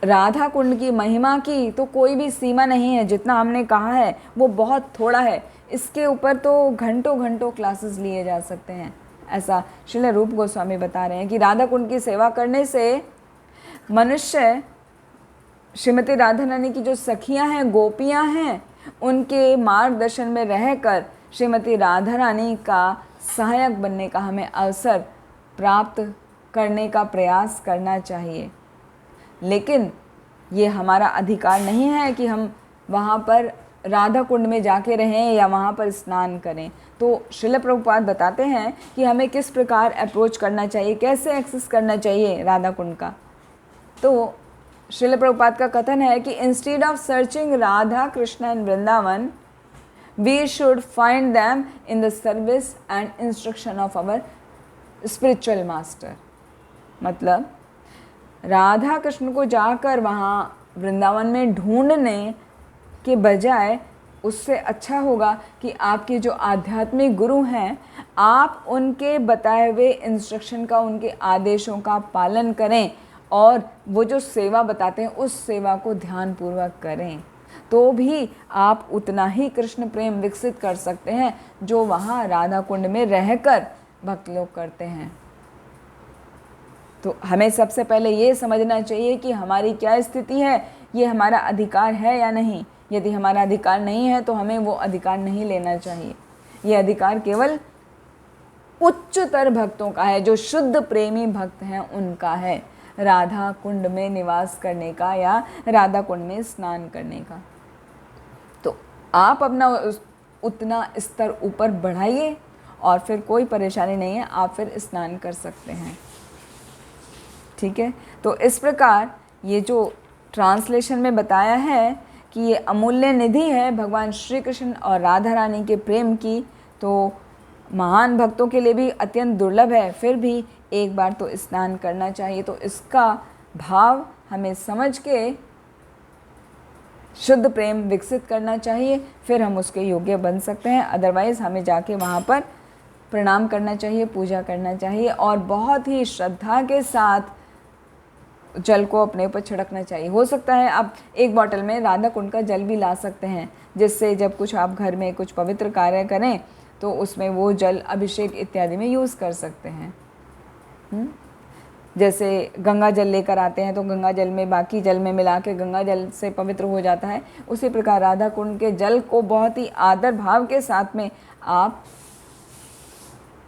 राधा कुंड की महिमा की तो कोई भी सीमा नहीं है, जितना हमने कहा है वो बहुत थोड़ा है, इसके ऊपर तो घंटों घंटों क्लासेस लिए जा सकते हैं। ऐसा श्रील रूप गोस्वामी बता रहे हैं कि राधा कुंड की सेवा करने से मनुष्य श्रीमती राधा रानी की जो सखियां हैं, गोपियां हैं, उनके मार्गदर्शन में रहकर श्रीमती राधा रानी का सहायक बनने का हमें अवसर प्राप्त करने का प्रयास करना चाहिए। लेकिन ये हमारा अधिकार नहीं है कि हम वहाँ पर राधा कुंड में जाके रहें या वहाँ पर स्नान करें। तो श्रील प्रभुपाद बताते हैं कि हमें किस प्रकार अप्रोच करना चाहिए, कैसे एक्सेस करना चाहिए राधा कुंड का। तो श्रील प्रभुपाद का कथन है कि instead of searching Radha Krishna and Vrindavan, we should find them in the service and instruction of our spiritual master. मतलब राधा कृष्ण को जाकर वहाँ वृंदावन में ढूंढने के बजाय उससे अच्छा होगा कि आपके जो आध्यात्मिक गुरु हैं, आप उनके बताए हुए इंस्ट्रक्शन का, उनके आदेशों का पालन करें और वो जो सेवा बताते हैं उस सेवा को ध्यानपूर्वक करें, तो भी आप उतना ही कृष्ण प्रेम विकसित कर सकते हैं जो वहाँ राधा कुंड में रहकर भक्त लोग करते हैं। तो हमें सबसे पहले ये समझना चाहिए कि हमारी क्या स्थिति है, ये हमारा अधिकार है या नहीं। यदि हमारा अधिकार नहीं है तो हमें वो अधिकार नहीं लेना चाहिए। ये अधिकार केवल उच्चतर भक्तों का है, जो शुद्ध प्रेमी भक्त हैं उनका है, राधा कुंड में निवास करने का या राधा कुंड में स्नान करने का। तो आप अपना उतना स्तर ऊपर बढ़ाइए और फिर कोई परेशानी नहीं है, आप फिर स्नान कर सकते हैं। ठीक है, तो इस प्रकार ये जो ट्रांसलेशन में बताया है कि ये अमूल्य निधि है भगवान श्री कृष्ण और राधा रानी के प्रेम की, तो महान भक्तों के लिए भी अत्यंत दुर्लभ है, फिर भी एक बार तो स्नान करना चाहिए। तो इसका भाव हमें समझ के शुद्ध प्रेम विकसित करना चाहिए, फिर हम उसके योग्य बन सकते हैं। अदरवाइज़ हमें जाके वहाँ पर प्रणाम करना चाहिए, पूजा करना चाहिए और बहुत ही श्रद्धा के साथ जल को अपने ऊपर छिड़कना चाहिए। हो सकता है आप एक बोतल में राधा कुंड का जल भी ला सकते हैं, जिससे जब कुछ आप घर में कुछ पवित्र कार्य करें तो उसमें वो जल अभिषेक इत्यादि में यूज़ कर सकते हैं। जैसे गंगा जल लेकर आते हैं तो गंगा जल में बाकी जल में मिला के गंगा जल से पवित्र हो जाता है, उसी प्रकार राधा कुंड के जल को बहुत ही आदर भाव के साथ में आप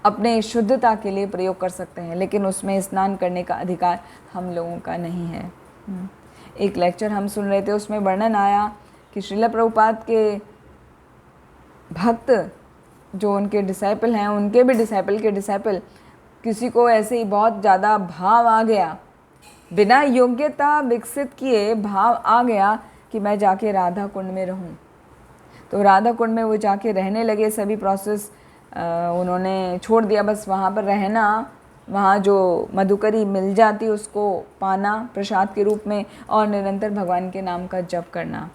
अपने शुद्धता के लिए प्रयोग कर सकते हैं, लेकिन उसमें स्नान करने का अधिकार हम लोगों का नहीं है। एक लेक्चर हम सुन रहे थे, उसमें वर्णन आया कि श्रील प्रभुपाद के भक्त जो उनके डिसाइपल हैं, उनके भी डिसाइपल के डिसाइपल, किसी को ऐसे ही बहुत ज़्यादा भाव आ गया, बिना योग्यता विकसित किए भाव आ गया कि मैं जाके राधा कुंड में रहूं। तो राधा कुंड में वो जाके रहने लगे, सभी प्रोसेस उन्होंने छोड़ दिया, बस वहाँ पर रहना, वहाँ जो मधुकरी मिल जाती उसको पाना प्रसाद के रूप में और निरंतर भगवान के नाम का जप करना।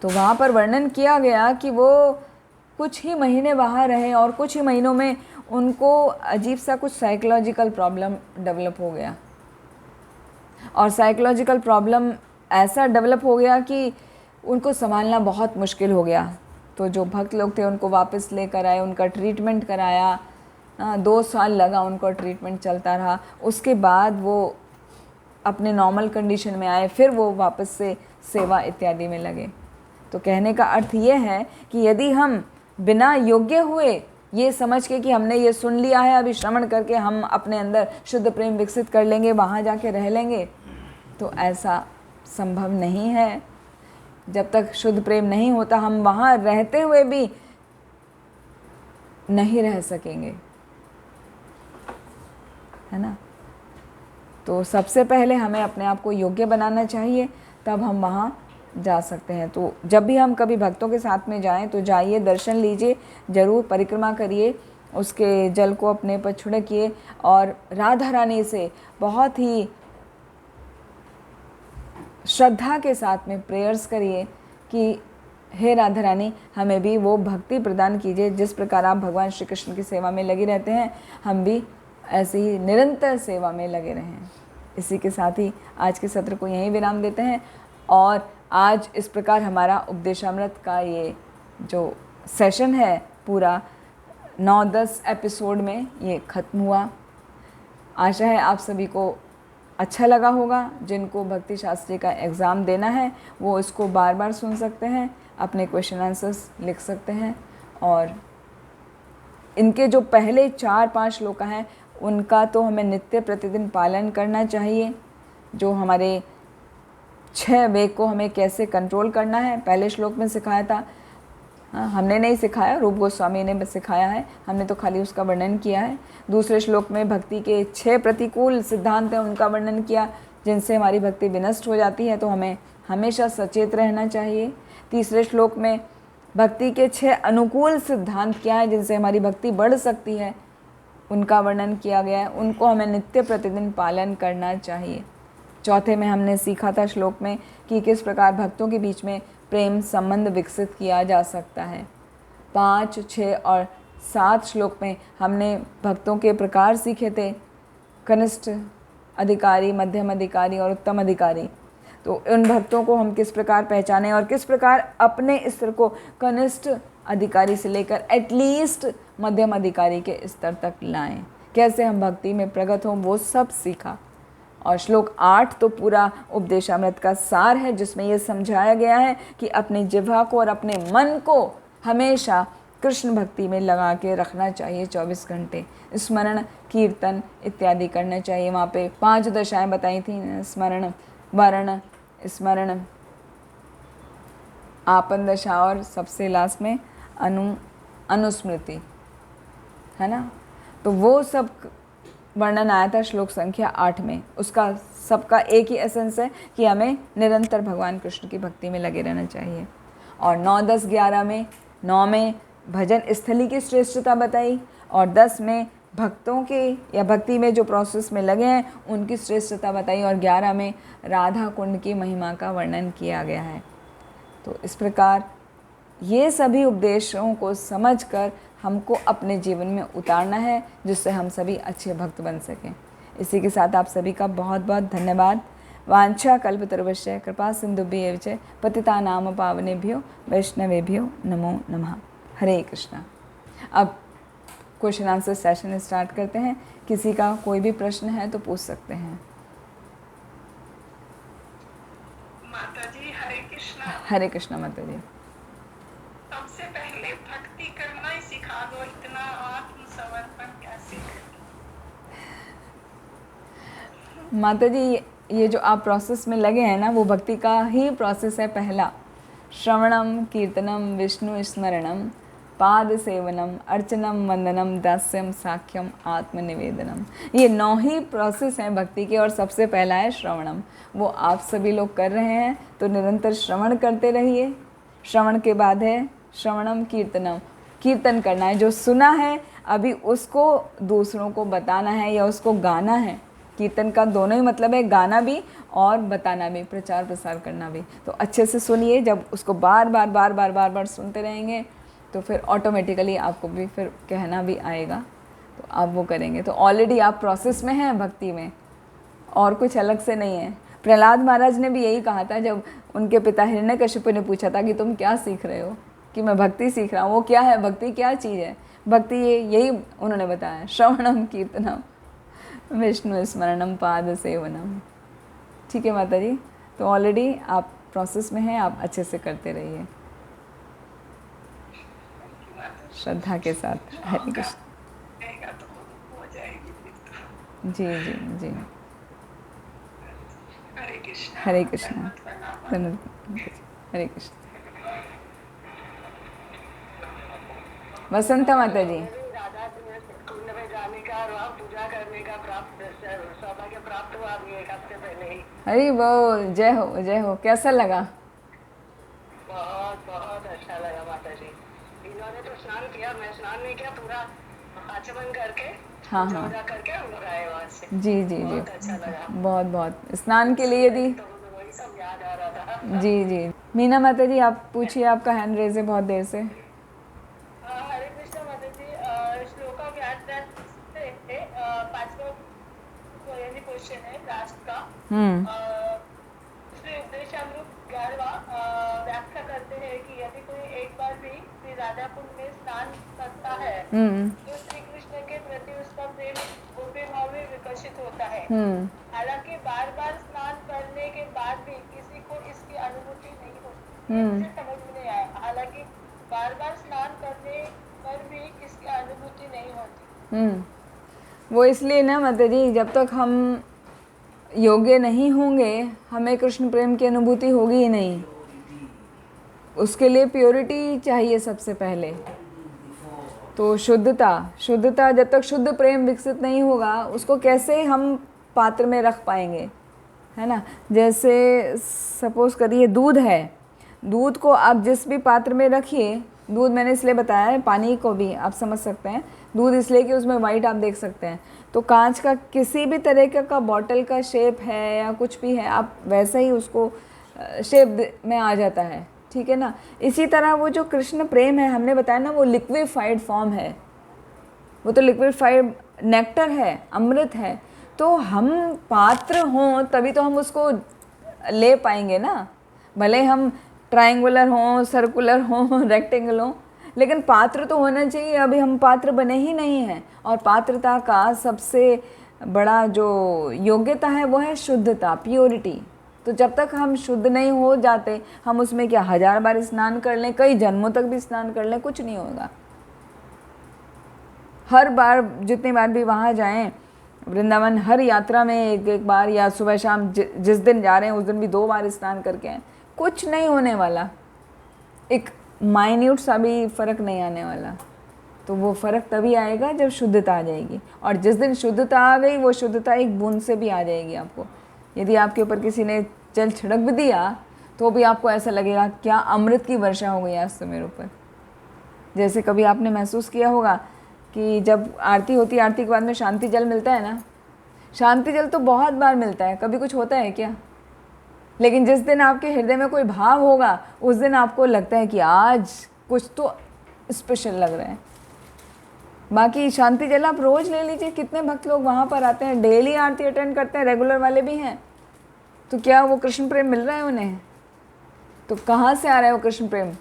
तो वहाँ पर वर्णन किया गया कि वो कुछ ही महीने वहाँ रहे और कुछ ही महीनों में उनको अजीब सा कुछ साइकोलॉजिकल प्रॉब्लम डेवलप हो गया, और साइकोलॉजिकल प्रॉब्लम ऐसा डेवलप हो गया कि उनको संभालना बहुत मुश्किल हो गया। तो जो भक्त लोग थे उनको वापस लेकर आए, उनका ट्रीटमेंट कराया, 2 साल लगा उनको, ट्रीटमेंट चलता रहा। उसके बाद वो अपने नॉर्मल कंडीशन में आए, फिर वो वापस से सेवा इत्यादि में लगे। तो कहने का अर्थ ये है कि यदि हम बिना योग्य हुए ये समझ के कि हमने ये सुन लिया है, अभी श्रवण करके हम अपने अंदर शुद्ध प्रेम विकसित कर लेंगे, वहाँ जाके रह लेंगे, तो ऐसा संभव नहीं है। जब तक शुद्ध प्रेम नहीं होता हम वहाँ रहते हुए भी नहीं रह सकेंगे, है ना। तो सबसे पहले हमें अपने आप को योग्य बनाना चाहिए, तब हम वहाँ जा सकते हैं। तो जब भी हम कभी भक्तों के साथ में जाएं तो जाइए, दर्शन लीजिए, ज़रूर परिक्रमा करिए, उसके जल को अपने पर छिड़किए और राधा रानी से बहुत ही श्रद्धा के साथ में प्रेयर्स करिए कि हे राधा रानी, हमें भी वो भक्ति प्रदान कीजिए जिस प्रकार आप भगवान श्री कृष्ण की सेवा में लगे रहते हैं, हम भी ऐसी ही निरंतर सेवा में लगे रहें। इसी के साथ ही आज के सत्र को यहीं विराम देते हैं और आज इस प्रकार हमारा उपदेशामृत का ये जो सेशन है पूरा 9-10 एपिसोड में ये ख़त्म हुआ। आशा है आप सभी को अच्छा लगा होगा। जिनको भक्ति शास्त्री का एग्ज़ाम देना है वो इसको बार बार सुन सकते हैं, अपने क्वेश्चन आंसर्स लिख सकते हैं और इनके जो पहले 4-5 श्लोक हैं उनका तो हमें नित्य प्रतिदिन पालन करना चाहिए। जो हमारे 6 वेग को हमें कैसे कंट्रोल करना है पहले श्लोक में सिखाया था। हमने नहीं सिखाया, रूप गोस्वामी ने बस सिखाया है, हमने तो खाली उसका वर्णन किया है। दूसरे श्लोक में भक्ति के 6 प्रतिकूल सिद्धांत हैं, उनका वर्णन किया जिनसे हमारी भक्ति विनष्ट हो जाती है, तो हमें हमेशा सचेत रहना चाहिए। तीसरे श्लोक में भक्ति के 6 अनुकूल सिद्धांत क्या है जिनसे हमारी भक्ति बढ़ सकती है, उनका वर्णन किया गया है, उनको हमें नित्य प्रतिदिन पालन करना चाहिए। चौथे में हमने सीखा था श्लोक में कि किस प्रकार भक्तों के बीच में प्रेम संबंध विकसित किया जा सकता है। 5, 6 और 7 श्लोक में हमने भक्तों के प्रकार सीखे थे, कनिष्ठ अधिकारी, मध्यम अधिकारी और उत्तम अधिकारी। तो उन भक्तों को हम किस प्रकार पहचानें और किस प्रकार अपने स्तर को कनिष्ठ अधिकारी से लेकर एटलीस्ट मध्यम अधिकारी के स्तर तक लाएं, कैसे हम भक्ति में प्रगत हों, वो सब सीखा। और श्लोक 8 तो पूरा उपदेशामृत का सार है जिसमें ये समझाया गया है कि अपने जिह्वा को और अपने मन को हमेशा कृष्ण भक्ति में लगा के रखना चाहिए। 24 घंटे स्मरण, कीर्तन इत्यादि करना चाहिए। वहाँ पे 5 दशाएं बताई थी, स्मरण, वर्ण, स्मरण, आपन दशा और सबसे लास्ट में अनुस्मृति, है ना। तो वो सब वर्णन आया था श्लोक संख्या 8 में। उसका सबका एक ही एसेंस है कि हमें निरंतर भगवान कृष्ण की भक्ति में लगे रहना चाहिए। और 9, 10, 11 में 9 में भजन स्थली की श्रेष्ठता बताई और 10 में भक्तों के या भक्ति में जो प्रोसेस में लगे हैं उनकी श्रेष्ठता बताई और 11 में राधा कुंड की महिमा का वर्णन किया गया है। तो इस प्रकार ये सभी उपदेशों को समझकर हमको अपने जीवन में उतारना है जिससे हम सभी अच्छे भक्त बन सकें। इसी के साथ आप सभी का बहुत बहुत धन्यवाद। वांछा कल्पतरुभ्यश्च कृपा सिंधुभ्येव च पतितानां पावनेभ्यो वैष्णवेभ्यो नमो नमः। हरे कृष्णा। अब क्वेश्चन आंसर सेशन स्टार्ट करते हैं। किसी का कोई भी प्रश्न है तो पूछ सकते हैं। माता जी हरे कृष्णा। हरे कृष्णा माता जी। सबसे पहले भक्ति करना ही सिखा दो, इतना आत्मसमर्पण कैसे करें? माता जी ये जो आप प्रोसेस में लगे हैं ना वो भक्ति का ही प्रोसेस है। पहला श्रवणम, कीर्तनम, विष्णु स्मरणम, पाद सेवनम, अर्चनम, वंदनम, दास्यम, साख्यम, आत्मनिवेदनम। ये 9 ही प्रोसेस हैं भक्ति के और सबसे पहला है श्रवणम। वो आप सभी लोग कर रहे हैं तो निरंतर श्रवण करते रहिए। श्रवण के बाद है श्रवणम, कीर्तनम, कीर्तन करना है। जो सुना है अभी उसको दूसरों को बताना है या उसको गाना है। कीर्तन का दोनों ही मतलब है, गाना भी और बताना भी, प्रचार प्रसार करना भी। तो अच्छे से सुनिए। जब उसको बार बार सुनते रहेंगे तो फिर ऑटोमेटिकली आपको भी फिर कहना भी आएगा, तो आप वो करेंगे। तो ऑलरेडी आप प्रोसेस में हैं भक्ति में और कुछ अलग से नहीं है। प्रहलाद महाराज ने भी यही कहा था जब उनके पिता हिरण्यकशिपु ने पूछा था कि तुम क्या सीख रहे हो, कि मैं भक्ति सीख रहा हूँ। वो क्या है भक्ति, क्या चीज़ है भक्ति? यही उन्होंने बताया, श्रवणम, कीर्तनम, विष्णु स्मरणम, पाद सेवनम। ठीक है माता जी। तो ऑलरेडी आप प्रोसेस में हैं, आप अच्छे से करते रहिए श्रद्धा के साथ। हरे कृष्ण। रहेगा तो हो जाएगी फिर तो। जी जी जी। हरे कृष्ण। हरे कृष्ण। धन्यवाद प्रणाम। धन्यवाद। हरे कृष्ण। वसंता माता जी। राधा कुंड में जाने का और वहाँ पूजा करने का सौभाग्य प्राप्त हुआ अभी 1 हफ्ते पहले ही। हरि बोल, जय हो जय हो। कैसा लगा? बहुत बहुत अच्छा लगा माता जी। इन्होंने तो स्नान किया, मैं स्नान नहीं किया, पूरा आचमन करके हाँ पूजा हाँ वूजा करके हम लोग आए वहाँ से। जी जी जी। बहुत अच्छा लगा। बहुत बहुत स्नान के लिए यदि तो वही वही सब याद आ रहा था। जी जी। मीना माता जी, आप पूछिए, आपका हैंड रेज है बहुत देर से। हरे कृष्ण माता जी, श्लोका व्याख्यान से पांचवा यानी क्वेश्चन है लास्ट का। श्री उपदेशामृत 11वां व्याख्या करते हैं कि यदि कोई एक बार भी श्री राधा कुंड में स्नान करता है तो श्री कृष्ण के प्रति उसका प्रेम गोपी भाव में विकसित होता है। हालांकि बार बार स्नान करने के बाद भी किसी को इसकी अनुभूति नहीं होती। मुझे समझ में नहीं आया। हालांकि बार बार स्नान करने पर भी इसकी अनुभूति नहीं होती। वो इसलिए ना माता जी, जब तक हम योग्य नहीं होंगे हमें कृष्ण प्रेम की अनुभूति होगी ही नहीं। उसके लिए प्योरिटी चाहिए सबसे पहले। तो शुद्धता जब तक शुद्ध प्रेम विकसित नहीं होगा उसको कैसे हम पात्र में रख पाएंगे, है ना। जैसे सपोज करिए दूध है, दूध को आप जिस भी पात्र में रखिए, दूध मैंने इसलिए बताया है, पानी को भी आप समझ सकते हैं, दूध इसलिए कि उसमें वाइट आप देख सकते हैं। तो कांच का किसी भी तरीके का बॉटल का शेप है या कुछ भी है, आप वैसा ही उसको शेप में आ जाता है, ठीक है ना। इसी तरह वो जो कृष्ण प्रेम है, हमने बताया ना, वो लिक्विफाइड फॉर्म है, वो तो लिक्विफाइड नेक्टर है, अमृत है। तो हम पात्र हों तभी तो हम उसको ले पाएंगे ना। भले हम ट्रायंगुलर हों, सर्कुलर हों, रेक्टेंगल हों, लेकिन पात्र तो होना चाहिए। अभी हम पात्र बने ही नहीं हैं। और पात्रता का सबसे बड़ा जो योग्यता है वो है शुद्धता, प्योरिटी। तो जब तक हम शुद्ध नहीं हो जाते, हम उसमें क्या 1000 बार स्नान कर लें, कई जन्मों तक भी स्नान कर लें, कुछ नहीं होगा। हर बार जितनी बार भी वहाँ जाएं वृंदावन, हर यात्रा में एक बार या सुबह शाम जिस दिन जा रहे हैं उस दिन भी 2 बार स्नान करके आएं, कुछ नहीं होने वाला। एक माइन्यूट सा भी फ़र्क नहीं आने वाला। तो वो फ़र्क तभी आएगा जब शुद्धता आ जाएगी। और जिस दिन शुद्धता आ गई, वो शुद्धता एक बूंद से भी आ जाएगी आपको। यदि आपके ऊपर किसी ने जल छिड़क भी दिया तो भी आपको ऐसा लगेगा क्या अमृत की वर्षा हो गई आज तो मेरे ऊपर। जैसे कभी आपने महसूस किया होगा कि जब आरती होती है, आरती के बाद में शांति जल मिलता है ना, शांति जल तो बहुत बार मिलता है, कभी कुछ होता है क्या। लेकिन जिस दिन आपके हृदय में कोई भाव होगा उस दिन आपको लगता है कि आज कुछ तो स्पेशल लग रहा है। बाकी शांति जल आप रोज़ ले लीजिए, कितने भक्त लोग वहाँ पर आते हैं, डेली आरती अटेंड करते हैं, रेगुलर वाले भी हैं। तो क्या वो कृष्ण प्रेम मिल रहा है उन्हें? तो कहाँ से आ रहा है वो कृष्ण प्रेम?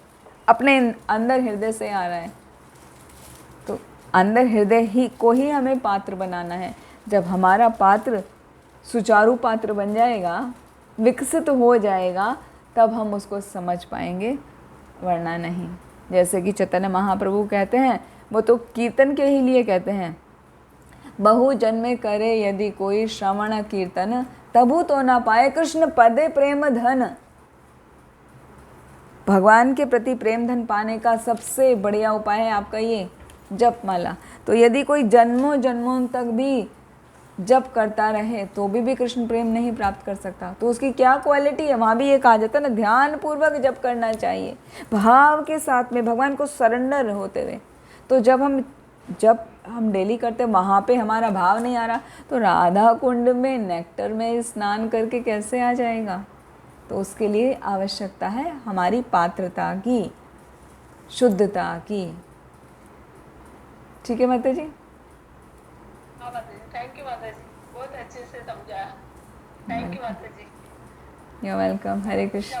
अपने अंदर हृदय से आ रहा है। तो अंदर हृदय ही को ही हमें पात्र बनाना है। जब हमारा पात्र सुचारू पात्र बन जाएगा, विकसित हो जाएगा, तब हम उसको समझ पाएंगे, वरना नहीं। जैसे कि चैतन्य महाप्रभु कहते हैं, वो तो कीर्तन के ही लिए कहते हैं, बहु जन्मे करे यदि कोई श्रवण कीर्तन, तबु तो ना पाए कृष्ण पदे प्रेम धन। भगवान के प्रति प्रेम धन पाने का सबसे बढ़िया उपाय है आपका ये जप माला। तो यदि कोई जन्मों जन्मों तक भी जप करता रहे तो भी कृष्ण प्रेम नहीं प्राप्त कर सकता। तो उसकी क्या क्वालिटी है, वहाँ भी ये कहा जाता है ना, ध्यान पूर्वक जप करना चाहिए, भाव के साथ में, भगवान को सरेंडर होते हुए। तो जब हम डेली करते वहाँ पे हमारा भाव नहीं आ रहा, तो राधा कुंड में नेक्टर में स्नान करके कैसे आ जाएगा। तो उसके लिए आवश्यकता है हमारी पात्रता की, शुद्धता की। ठीक है माता जी? हाँ माता जी, थैंक यू माता जी, बहुत अच्छे से समझा। थैंक यू माता जी। You welcome. हरे कृष्ण।